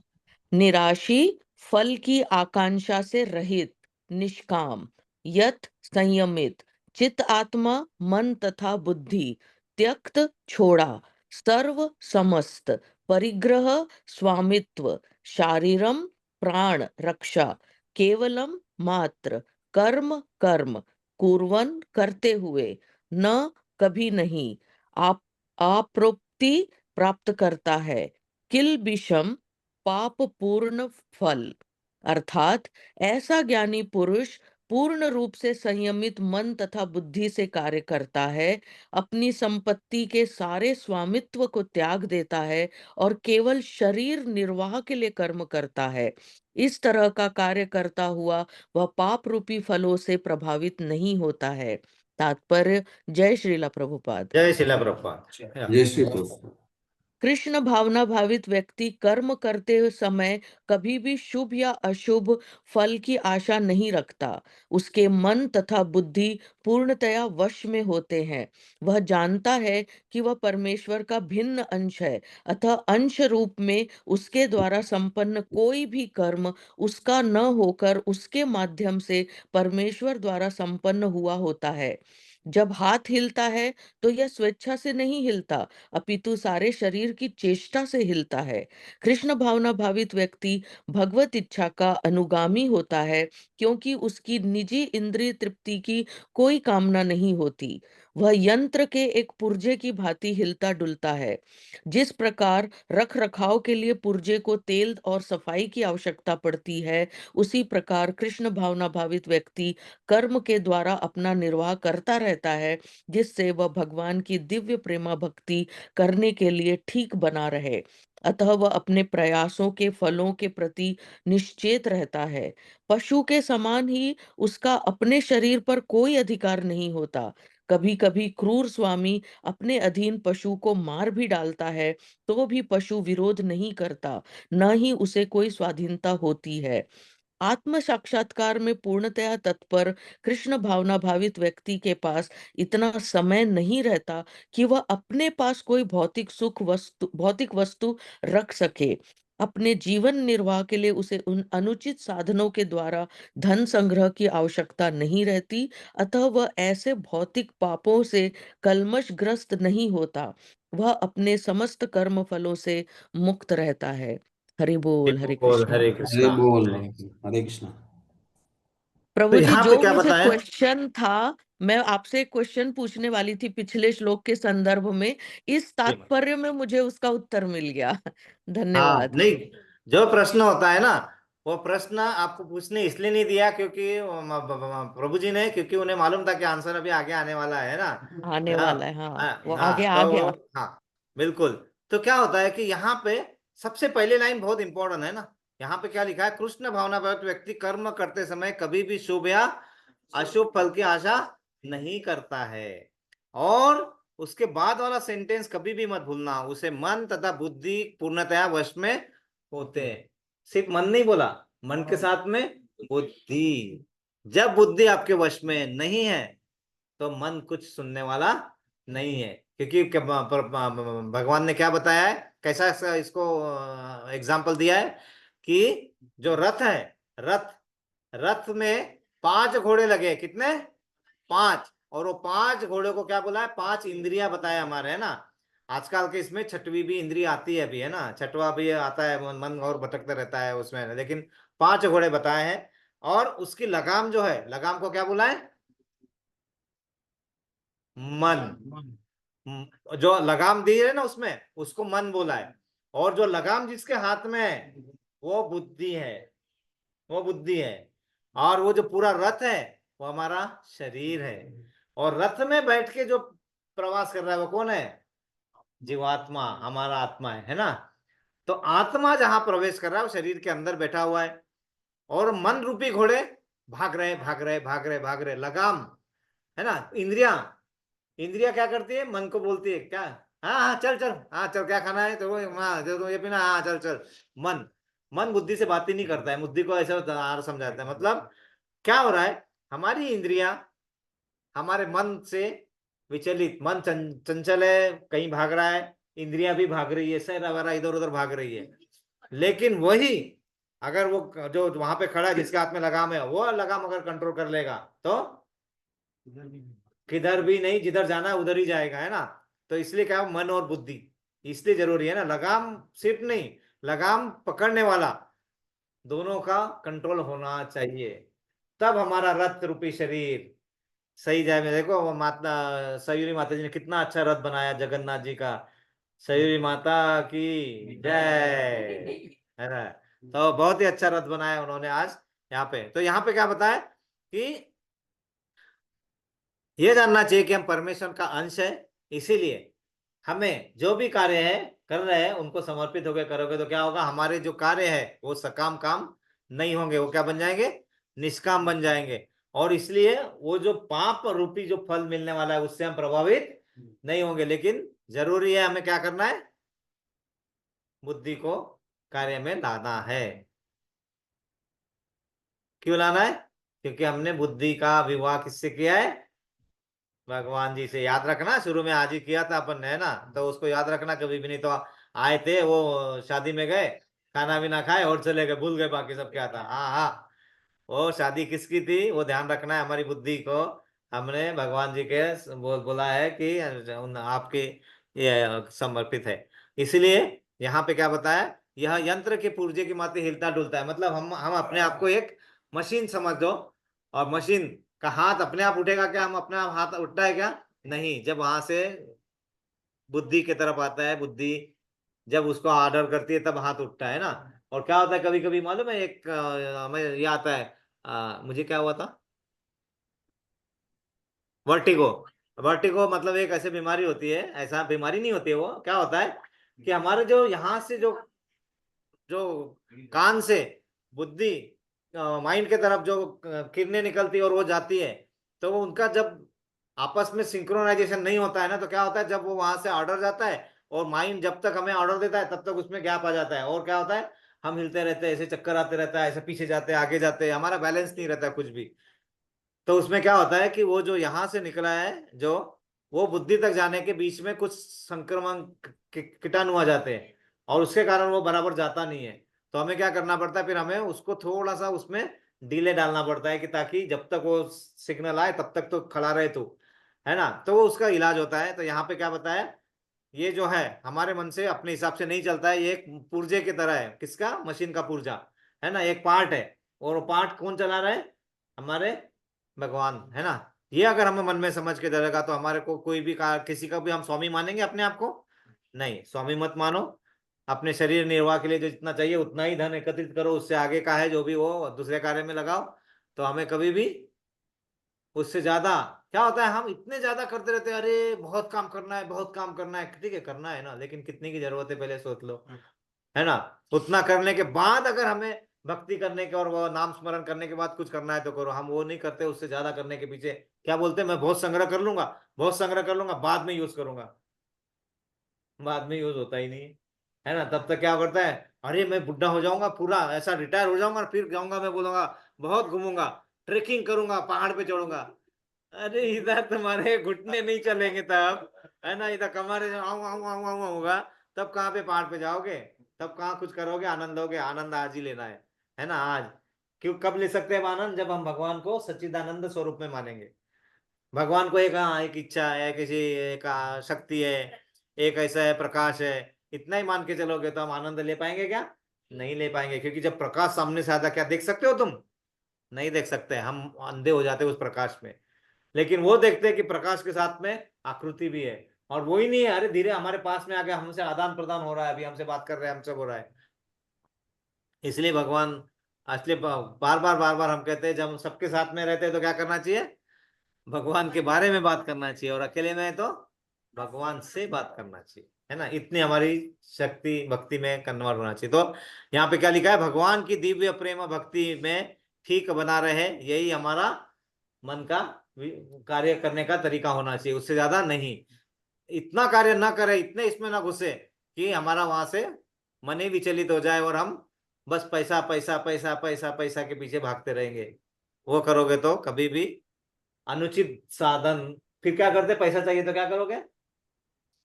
निराशी, फल की आकांक्षा से रहित, निष्काम, यत संयमित, चित आत्मा, मन तथा बुद्धि, त्यक्त छोड़ा, सर्व समस्त, परिग्रह स्वामित्व, शारीरम प्राण रक्षा, केवलम मात्र, कर्म कर्म, कुर्वन करते हुए, न कभी नहीं, आप अप्रोक्ति प्राप्त करता है, किल विषम पाप पूर्ण फल। अर्थात ऐसा ज्ञानी पुरुष पूर्ण रूप से संयमित मन तथा बुद्धि से कार्य करता है, अपनी संपत्ति के सारे स्वामित्व को त्याग देता है और केवल शरीर निर्वाह के लिए कर्म करता है। इस तरह का कार्य करता हुआ वह पाप रूपी फलों से प्रभावित नहीं होता है। तात्पर्य। जय श्रीला प्रभुपाद। जय शिला प्रभुपाद। जय श्री कृष्ण। कृष्ण भावना भावित व्यक्ति कर्म करते हुए समय कभी भी शुभ या अशुभ फल की आशा नहीं रखता। उसके मन तथा बुद्धि पूर्णतया वश में होते हैं। वह जानता है कि वह परमेश्वर का भिन्न अंश है, अतः अंश रूप में उसके द्वारा संपन्न कोई भी कर्म उसका न होकर उसके माध्यम से परमेश्वर द्वारा संपन्न हुआ होता है। जब हाथ हिलता है तो यह स्वेच्छा से नहीं हिलता, अपितु सारे शरीर की चेष्टा से हिलता है। कृष्ण भावना भावित व्यक्ति भगवत इच्छा का अनुगामी होता है, क्योंकि उसकी निजी इंद्रिय तृप्ति की कोई कामना नहीं होती। वह यंत्र के एक पुर्जे की भांति हिलता डुलता है। जिस प्रकार रख रखाव के लिए पुर्जे को तेल और सफाई की आवश्यकता पड़ती है, उसी प्रकार कृष्ण भावना भावित व्यक्ति कर्म के द्वारा अपना निर्वाह करता रहता है, जिससे वह भगवान की दिव्य प्रेमा भक्ति करने के लिए ठीक बना रहे। अतः वह अपने प्रयासों के फलों के प्रति निश्चेत रहता है। पशु के समान ही उसका अपने शरीर पर कोई अधिकार नहीं होता। कभी कभी क्रूर स्वामी अपने अधीन पशु को मार भी डालता है, तो भी पशु विरोध नहीं करता, न ही उसे कोई स्वाधीनता होती है। आत्म साक्षात्कार में पूर्णतया तत्पर कृष्ण भावना भावित व्यक्ति के पास इतना समय नहीं रहता कि वह अपने पास कोई भौतिक वस्तु रख सके। अपने जीवन निर्वाह के लिए उसे उन अनुचित साधनों के द्वारा धन संग्रह की आवश्यकता नहीं रहती, अतः वह ऐसे भौतिक पापों से कलमशग्रस्त नहीं होता। वह अपने समस्त कर्म फलों से मुक्त रहता है। हरि बोल। हरे बोल कृष्णा। हरे हरे कृष्णा। बोल। हरे कृष्ण। तो प्रभु जी, यहाँ पे जो क्या मुझे बताया? क्वेश्चन था, मैं आपसे क्वेश्चन पूछने वाली थी पिछले श्लोक के संदर्भ में। इस जी माता। तात्पर्य में मुझे उसका उत्तर मिल गया। हाँ, धन्यवाद। नहीं, जो प्रश्न होता है ना, वो प्रश्न आपको पूछने इसलिए नहीं दिया क्योंकि प्रभु जी ने, क्योंकि उन्हें मालूम था कि आंसर अभी आगे आने वाला है ना। आने वाला है, हाँ, वो आगे हाँ, आ तो गया। हाँ, बिल्कुल। तो क्या होता है कि यहाँ पे सबसे पहले लाइन बहुत इंपॉर्टेंट है ना। यहाँ पे क्या लिखा है? कृष्ण भावनावत व्यक्ति कर्म करते समय कभी भी शुभ या अशुभ फल की आशा नहीं करता है। और उसके बाद वाला सेंटेंस कभी भी मत भूलना, उसे मन तथा बुद्धि पूर्णतया वश में होते हैं। सिर्फ मन नहीं बोला, मन के साथ में बुद्धि। जब बुद्धि आपके वश में नहीं है तो मन कुछ सुनने वाला नहीं है। क्योंकि भगवान ने क्या बताया है, कैसा इसको एग्जाम्पल दिया है कि जो रथ है, रथ रथ में 5 घोड़े लगे। कितने? 5। और वो 5 घोड़े को क्या बोला है? 5 इंद्रियां बताया हमारे, है ना। आजकल के इसमें छठवीं भी इंद्रिय आती है अभी, है ना, छठवा भी आता है, मन और भटकता रहता है उसमें, लेकिन 5 घोड़े बताए हैं। और उसकी लगाम जो है, लगाम को क्या बोला है? मन। जो लगाम दी है ना उसमें, उसको मन बोला है। और जो लगाम जिसके हाथ में है वो बुद्धि है, वो बुद्धि है। और वो जो पूरा रथ है वो हमारा शरीर है। और रथ में बैठ के जो प्रवास कर रहा है वो कौन है? जीवात्मा, हमारा आत्मा है ना। तो आत्मा जहां प्रवेश कर रहा है वो शरीर के अंदर बैठा हुआ है, और मन रूपी घोड़े भाग रहे भाग रहे भाग रहे भाग रहे, लगाम है ना। इंद्रिया, इंद्रिया क्या करती है? मन को बोलती है क्या, हाँ हाँ चल चल, हाँ चल, क्या खाना है तो वो, हाँ जो ये पीना, हाँ चल चल। मन, मन बुद्धि से बात ही नहीं करता है, बुद्धि को ऐसा समझाता है। मतलब क्या हो रहा है, हमारी इंद्रिया हमारे मन से विचलित, मन चंचल है, कहीं भाग रहा है, इंद्रियां भी भाग रही है, सैर वगैरह इधर उधर भाग रही है। लेकिन वही अगर वो जो वहां पे खड़ा है जिसके हाथ में लगाम है, वो लगाम अगर कंट्रोल कर लेगा तो किधर भी नहीं, जिधर जाना है उधर ही जाएगा, है ना। तो इसलिए क्या, मन और बुद्धि इसलिए जरूरी है ना। लगाम सिर्फ नहीं, लगाम पकड़ने वाला दोनों का कंट्रोल होना चाहिए, तब हमारा रथ रूपी शरीर सही जाए में। देखो वो माता सयूरी माता जी ने कितना अच्छा रथ बनाया जगन्नाथ जी का। सयूरी माता की जय, है ना। तो बहुत ही अच्छा रथ बनाया उन्होंने आज यहाँ पे। तो यहाँ पे क्या बताया कि ये जानना चाहिए कि हम परमेश्वर का अंश है, इसीलिए हमें जो भी कार्य है कर रहे हैं उनको समर्पित होकर करोगे तो क्या होगा, हमारे जो कार्य है वो सकाम काम नहीं होंगे, वो क्या बन जाएंगे, निष्काम बन जाएंगे। और इसलिए वो जो पाप रूपी जो फल मिलने वाला है उससे हम प्रभावित नहीं होंगे। लेकिन जरूरी है हमें क्या करना है, बुद्धि को कार्य में लाना है। क्यों लाना है? क्योंकि हमने बुद्धि का विवाह किससे किया है, भगवान जी से। याद रखना, शुरू में आज ही किया था अपन ने, है ना। तो उसको याद रखना कभी भी नहीं। तो आए थे वो, शादी में गए, खाना भी ना खाए और चले गए, भूल गए बाकी सब क्या था। हाँ हाँ, वो शादी किसकी थी वो ध्यान रखना है। हमारी बुद्धि को हमने भगवान जी के बोला है कि आपके ये समर्पित है। इसलिए यहाँ पे क्या बताया, यह यंत्र के पुर्जे की माते हिलता डुलता है। मतलब हम अपने आप को एक मशीन समझ दो, और मशीन का हाथ अपने आप उठेगा क्या, हम अपने आप हाथ उठता है क्या? नहीं, जब वहां से बुद्धि की तरफ आता है, बुद्धि जब उसको ऑर्डर करती है तब हाथ उठता है ना। और क्या होता है कभी कभी मालूम है, एक हमें ये आता है, मुझे क्या हुआ था, वर्टिगो। वर्टिगो मतलब एक ऐसी बीमारी होती है, ऐसा बीमारी नहीं होती है, वो क्या होता है कि हमारे जो यहाँ से जो जो कान से बुद्धि माइंड के तरफ जो किरणें निकलती है और वो जाती है, तो वो उनका जब आपस में सिंक्रोनाइजेशन नहीं होता है ना, तो क्या होता है, जब वो वहां से ऑर्डर जाता है और माइंड जब तक हमें ऑर्डर देता है तब तक उसमें गैप आ जाता है, और क्या होता है, हम हिलते रहते हैं, ऐसे चक्कर आते रहता है, ऐसे पीछे जाते हैं आगे जाते हैं, हमारा बैलेंस नहीं रहता है कुछ भी। तो उसमें क्या होता है कि वो जो यहाँ से निकला है जो, वो बुद्धि तक जाने के बीच में कुछ संक्रमण कीटाणु आ जाते हैं, और उसके कारण वो बराबर जाता नहीं है। तो हमें क्या करना पड़ता है, फिर हमें उसको थोड़ा सा उसमें डिले डालना पड़ता है, कि ताकि जब तक वो सिग्नल आए तब तक तो खड़ा रहे तू, है ना। तो वो उसका इलाज होता है। तो यहाँ पे क्या बताया, ये जो है हमारे मन से अपने हिसाब से नहीं चलता है, ये एक पुर्जे की तरह है। किसका? मशीन का पुर्जा, है ना, एक पार्ट है। और वो पार्ट कौन चला रहा है? हमारे भगवान, है ना। ये अगर हमें मन में समझ के चलेगा तो हमारे को कोई भी किसी का भी हम स्वामी मानेंगे अपने आप को? नहीं, स्वामी मत मानो। अपने शरीर निर्वाह के लिए जो जितना चाहिए उतना ही धन एकत्रित करो, उससे आगे का है जो भी वो दूसरे कार्य में लगाओ। तो हमें कभी भी उससे ज्यादा, क्या होता है, हम इतने ज्यादा करते रहते हैं, अरे बहुत काम करना है, बहुत काम करना है, ठीक है करना है ना, लेकिन कितने की जरूरत है पहले सोच लो, है ना। उतना करने के बाद अगर हमें भक्ति करने के और वो नाम स्मरण करने के बाद कुछ करना है तो करो। हम वो नहीं करते, उससे ज्यादा करने के पीछे क्या बोलते हैं, मैं बहुत संग्रह कर लूंगा, बहुत संग्रह कर लूंगा, बाद में यूज करूंगा। बाद में यूज होता ही नहीं है ना। तब तक क्या करता है, अरे मैं बुढ़ा हो जाऊंगा, पूरा ऐसा रिटायर हो जाऊंगा, फिर जाऊंगा मैं बोलूंगा बहुत घूमूंगा, ट्रेकिंग करूंगा, पहाड़ पे चढ़ूंगा। अरे इधर तुम्हारे घुटने नहीं चलेंगे तब, है ना, इधर कमर आऊं आऊं आऊं आऊं होगा, तब कहाँ पे पहाड़ पे जाओगे, तब कहाँ कुछ करोगे, आनंद लोगे? आनंद आज ही लेना है ना आज। क्यों, कब ले सकते हैं हम आनंद? जब हम भगवान को सच्चिदानंद स्वरूप में मानेंगे। भगवान को एक, हाँ, एक इच्छा है, किसी एक शक्ति है, एक ऐसा है प्रकाश है, इतना ही मान के चलोगे तो हम आनंद ले पाएंगे क्या? नहीं ले पाएंगे। क्योंकि जब प्रकाश सामने से आता, क्या देख सकते हो तुम? नहीं देख सकते, हम अंधे हो जाते हैं उस प्रकाश में। लेकिन वो देखते हैं कि प्रकाश के साथ में आकृति भी है, और वो ही नहीं है, अरे धीरे हमारे पास में आ गया, हमसे आदान प्रदान हो रहा है, अभी हमसे बात कर रहे हैं, हमसे हो रहा है। इसलिए भगवान, असली बार बार हम कहते हैं, जब हम सबके साथ में रहते हैं तो क्या करना चाहिए, भगवान के बारे में बात करना चाहिए, और अकेले में है तो भगवान से बात करना चाहिए, है ना, इतनी हमारी शक्ति भक्ति में कन्वर्ट होना चाहिए। तो यहाँ पे क्या लिखा है, भगवान की दिव्य प्रेम भक्ति में ठीक बना रहे, यही हमारा मन का कार्य करने का तरीका होना चाहिए, उससे ज्यादा नहीं। इतना कार्य ना करे, इतने इसमें ना घुसे कि हमारा वहां से मन ही विचलित हो जाए और हम बस पैसा पैसा पैसा पैसा पैसा के पीछे भागते रहेंगे। वो करोगे तो कभी भी अनुचित साधन, फिर क्या करते, पैसा चाहिए तो क्या करोगे,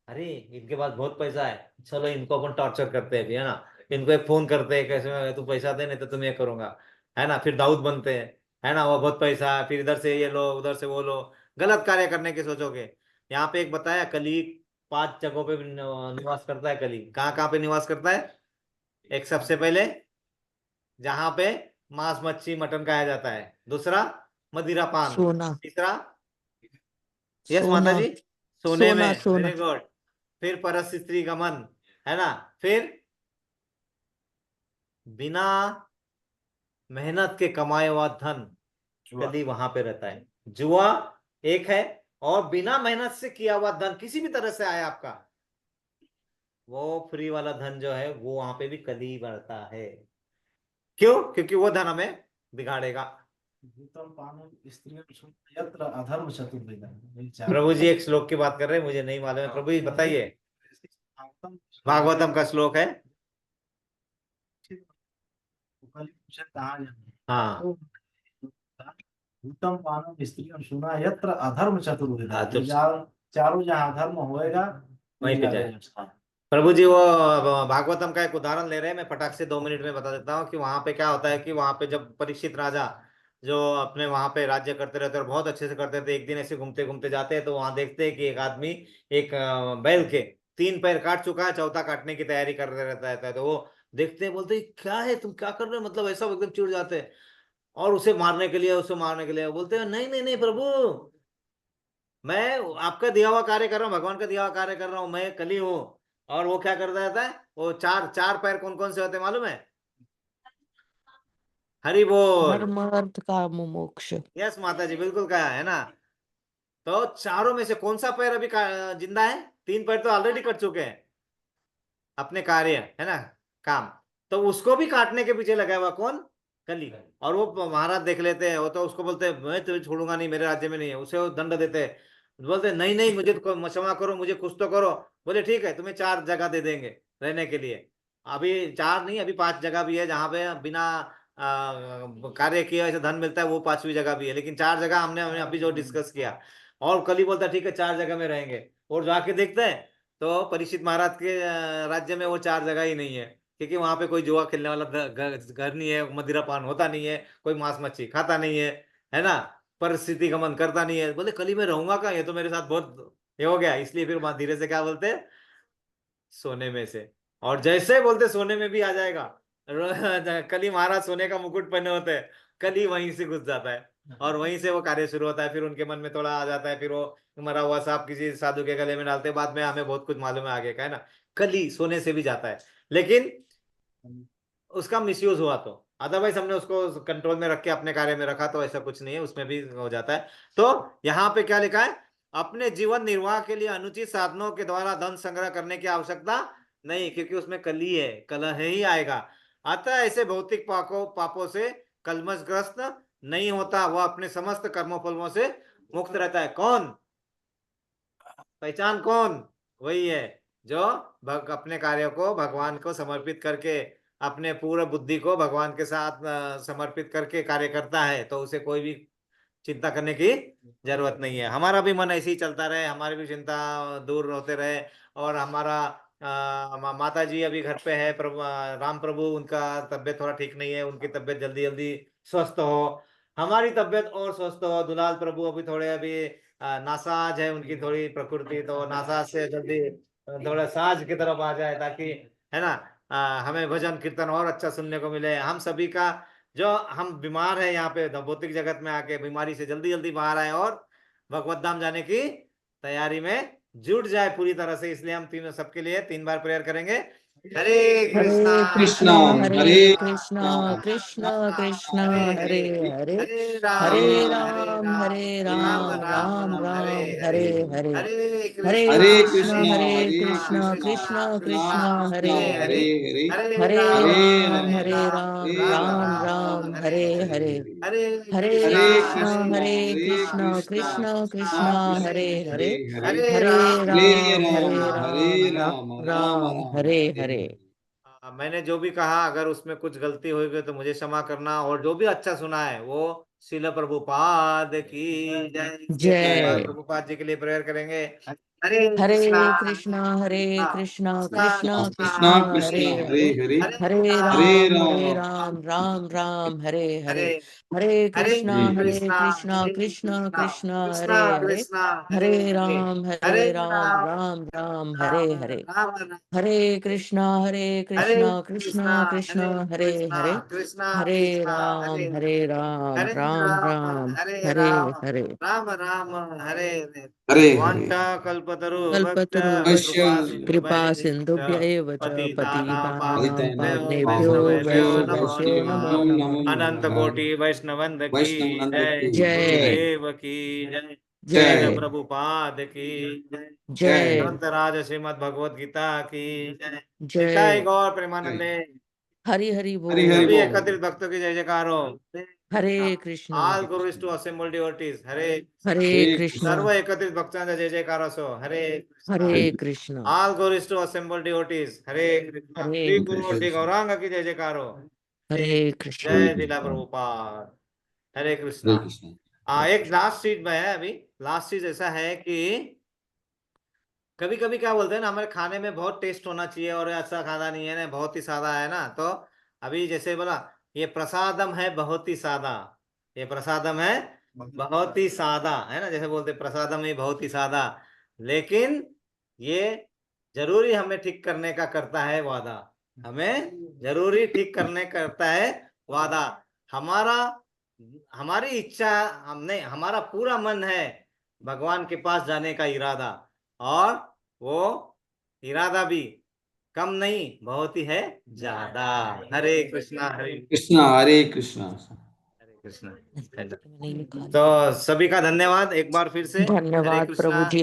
अरे इनके पास बहुत पैसा है, चलो इनको अपन टॉर्चर करते हैं अभी, है ना, इनको एक फोन करते हैं, कैसे में तू पैसा दे नहीं तो तुम ये करूंगा, है ना, फिर दाऊद बनते हैं, है ना, वो बहुत पैसा है, फिर इधर से ये लो उधर से वो लो, गलत कार्य करने की सोचोगे। यहाँ पे एक बताया, कली 5 जगहों पे निवास करता है, कली कहाँ कहाँ पे निवास करता है। एक सबसे पहले जहां पे मांस मच्छी मटन खाया जाता है, दूसरा मदिरा पान, सोना, तीसरा, यस माता सोना, जी, सोने सोना, में, सोना, वेरी गुड, फिर परस स्त्री गमन, है ना, फिर बिना मेहनत के कमाए हुआ धन, कली वहां पे रहता है। जुआ एक है, और बिना मेहनत से किया हुआ धन किसी भी तरह से आया आपका, वो फ्री वाला धन जो है वो वहां पे भी कली बढ़ता है। क्यों, क्योंकि वो धन हमें बिगाड़ेगा। भूतम पानम स्त्रियं शून्यं यत्र अधर्म चतुर्विधम्। प्रभु जी एक श्लोक की बात कर रहे हैं, मुझे नहीं मालूम है, प्रभु जी बताइए। भागवतम का श्लोक है। कहाँ जाना? हाँ, तो भूतम पानम स्त्रियं शूना यत्र अधर्म चतुर्विधम्। हाँ, तो चारों जहाँ अधर्म होएगा वहीं पे जाए। प्रभु जी वो भागवतम का एक उदाहरण ले रहे हैं, मैं फटाक से 2 मिनट में बता देता हूँ कि वहां पे क्या होता है कि वहां पे जब परीक्षित राजा जो अपने वहां पे राज्य करते रहते और बहुत अच्छे से करते थे, एक दिन ऐसे घूमते घूमते जाते हैं तो वहां देखते हैं कि एक आदमी एक बैल के 3 पैर काट चुका है, चौथा काटने की तैयारी कर रहता है। तो वो देखते हैं, बोलते हैं क्या है, तुम क्या कर रहे हो, मतलब ऐसा एकदम चिढ़ जाते हैं, और उसे मारने के लिए बोलते हैं, नहीं नहीं नहीं प्रभु, मैं आपका दिया हुआ कार्य कर रहा हूँ, भगवान का दिया हुआ कार्य कर रहा हूँ, मैं कली हूँ। और वो क्या करता रहता है, वो चार चार पैर कौन कौन से होते हैं मालूम है, हरि बोल। धर्म, अर्थ, काम, मोक्ष। यस माता जी, बिल्कुल कहा है ना। तो चारों में से कौन सा पैर अभी जिंदा है, 3 पैर तो ऑलरेडी कट चुके हैं अपने कार्य, है ना, काम, तो उसको भी काटने के पीछे लगा हुआ कौन, कली। और वो महाराज देख लेते हैं, वो तो उसको बोलते हैं मैं तुझे छोड़ूंगा नहीं, मेरे राज्य में नहीं है, उसे वो दंड देते हैं, बोलते हैं नहीं नहीं मुझे तो क्षमा करो, मुझे कुछ तो करो। बोले ठीक है, तुम्हें 4 जगह दे देंगे रहने के लिए। अभी 4 नहीं, अभी 5 जगह भी है जहां पे बिना कार्य किए ऐसे धन मिलता है, वो 5वीं जगह भी है, लेकिन 4 जगह हमने हमने अभी जो डिस्कस किया। और कली बोलता है ठीक है 4 जगह में रहेंगे, और जाके देखते हैं तो परीक्षित महाराज के राज्य में वो 4 जगह ही नहीं है, क्योंकि वहां पे कोई जुआ खेलने वाला घर नहीं है, मदिरा पान होता नहीं है, कोई मांस मच्छी खाता नहीं है ना, परिस्थिति गमन करता नहीं है। बोले कली में रहूंगा कहाँ, ये तो मेरे साथ बहुत ये हो गया, इसलिए फिर वहां धीरे से क्या बोलते हैं, सोने में से। और जैसे बोलते सोने में भी आ जाएगा, कली महाराज सोने का मुकुट पहने होते हैं, कली वहीं से घुस जाता है, और वहीं से वो कार्य शुरू होता है। फिर उनके मन में थोड़ा आ जाता है, फिर वो मरा हुआ सांप किसी साधु के गले में डालते हैं, बाद में हमें बहुत कुछ मालूम है आगे का, है ना, कली सोने से भी जाता है, लेकिन उसका मिसयूज हुआ तो, अदरवाइज हमने उसको कंट्रोल में रख के अपने कार्य में रखा तो ऐसा कुछ नहीं है, उसमें भी हो जाता है। तो यहाँ पे क्या लिखा है, अपने जीवन निर्वाह के लिए अनुचित साधनों के द्वारा धन संग्रह करने की आवश्यकता नहीं, क्योंकि उसमें कली है, कलह ही आएगा। अतः ऐसे भौतिक पापों से कलमशग्रस्त नहीं होता, वह अपने समस्त कर्मों फलों से मुक्त रहता है। कौन, पहचान कौन, वही है जो अपने कार्यों को भगवान को समर्पित करके, अपने पूरे बुद्धि को भगवान के साथ समर्पित करके कार्य करता है, तो उसे कोई भी चिंता करने की जरूरत नहीं है। हमारा भी मन ऐसे ही चलता रहे, हमारी भी चिंता दूर होते रहे, और हमारा माता जी अभी घर पे है, प्रभु राम प्रभु, उनका तबीयत थोड़ा ठीक नहीं है, उनकी तबीयत जल्दी जल्दी स्वस्थ हो, हमारी तबीयत और स्वस्थ हो। दुलाल प्रभु अभी थोड़े अभी नासाज है उनकी थोड़ी प्रकृति, तो नासाज से जल्दी थोड़ा साज की तरफ आ जाए, ताकि, है ना, हमें भजन कीर्तन और अच्छा सुनने को मिले। हम सभी का जो हम बीमार है यहाँ पे भौतिक जगत में आके, बीमारी से जल्दी जल्दी बाहर आए और भगवत धाम जाने की तैयारी में जुट जाए पूरी तरह से। इसलिए हम तीनों सबके लिए 3 बार प्रेयर करेंगे। हरे कृष्णा कृष्णा हरे हरे कृष्णा, कृष्णा कृष्णा कृष्णा हरे हरे हरे हरे हरे राम राम राम हरे राम हरे हरे हरे हरे हरे कृष्णा कृष्णा कृष्णा कृष्णा हरे हरे हरे हरे हरे राम राम राम हरे हरे हरे कृष्णा कृष्णा कृष्णा हरे हरे हरे राम राम हरे हरे। मैंने जो भी कहा अगर उसमें कुछ गलती हुई गई तो मुझे क्षमा करना, और जो भी अच्छा सुना है वो शिल प्रभुपाद की जय। एक बार जय। प्रभुपाद जी के लिए प्रेयर करेंगे। हरे हरे कृष्णा कृष्णा कृष्णा कृष्णा हरे कृष्णा हरे हरे हरे, हरे हरे राम राम राम हरे हरे हरे हरे हरे कृष्णा कृष्णा कृष्णा कृष्णा हरे हरे कृष्णा हरे हरे हरे राम राम हरे राम हरे राम हरे कृष्णा हरे कृष्णा कृष्णा हरे हरे कृष्णा हरे हरे राम हरे हरे। राम राम हरे हरे। हरे हरे। वांछा कल्पतरु कल्पतरुभ्यश्च वश्य कृपा कृपा सिन्धुभ्यश्च सिन्धुभ्यैव च पतितानां पतितानां पतितानां पावनेभ्यो वैष्णवेभ्यो नमो वैष्णवेभ्यो नमो नमः। नमो अनंत नमः। कोटि वैष्णवंद की वैष्णव नंद जय, की जय गुरुदेव की जय, जय श्रील प्रभुपाद की जय, जय ग्रंथराज श्रीमद् भगवद गीता की जय। निताय जय। गौर प्रेमानंदे। हरि हरि हरि हरि बोल। सभी बोल। एकत्रित भक्तों की जय जयकार हो। Hare Krishna all gurus to assemble devotees Hare. Hare Hare Krishna सर्व एकत्रित भक्तांचा जय जयकार असो Hare. Hare Krishna all gurus to assemble devotees Hare Krishna. Hare Shri गुरु और कृष्णा श्री गौरांग की जय जयकार हो। हरे कृष्णा जय दिला प्रभुपाद। हरे कृष्णा। हरे कृष्ण। एक लास्ट चीज में है अभी। लास्ट चीज ऐसा है कि कभी कभी क्या बोलते हैं ना, हमारे खाने में बहुत टेस्ट होना चाहिए और ऐसा खाना नहीं है ना, बहुत ही सादा है ना, तो अभी जैसे बोला ये प्रसादम है बहुत ही सादा, ये प्रसादम है बहुत ही सादा है ना, जैसे बोलते प्रसादम ही बहुत ही सादा, लेकिन ये जरूरी हमें ठीक करने का करता है वादा, हमें जरूरी ठीक करने करता है वादा। हमारा हमारी इच्छा, हमने हमारा पूरा मन है भगवान के पास जाने का इरादा, और वो इरादा भी कम नहीं बहुत ही है ज्यादा। हरे कृष्णा हरे कृष्णा हरे कृष्णा। कृष्णा। मैंने लिखा है। तो सभी का धन्यवाद एक बार फिर से। हरे धन्यवाद कृष्णा। प्रभु जी।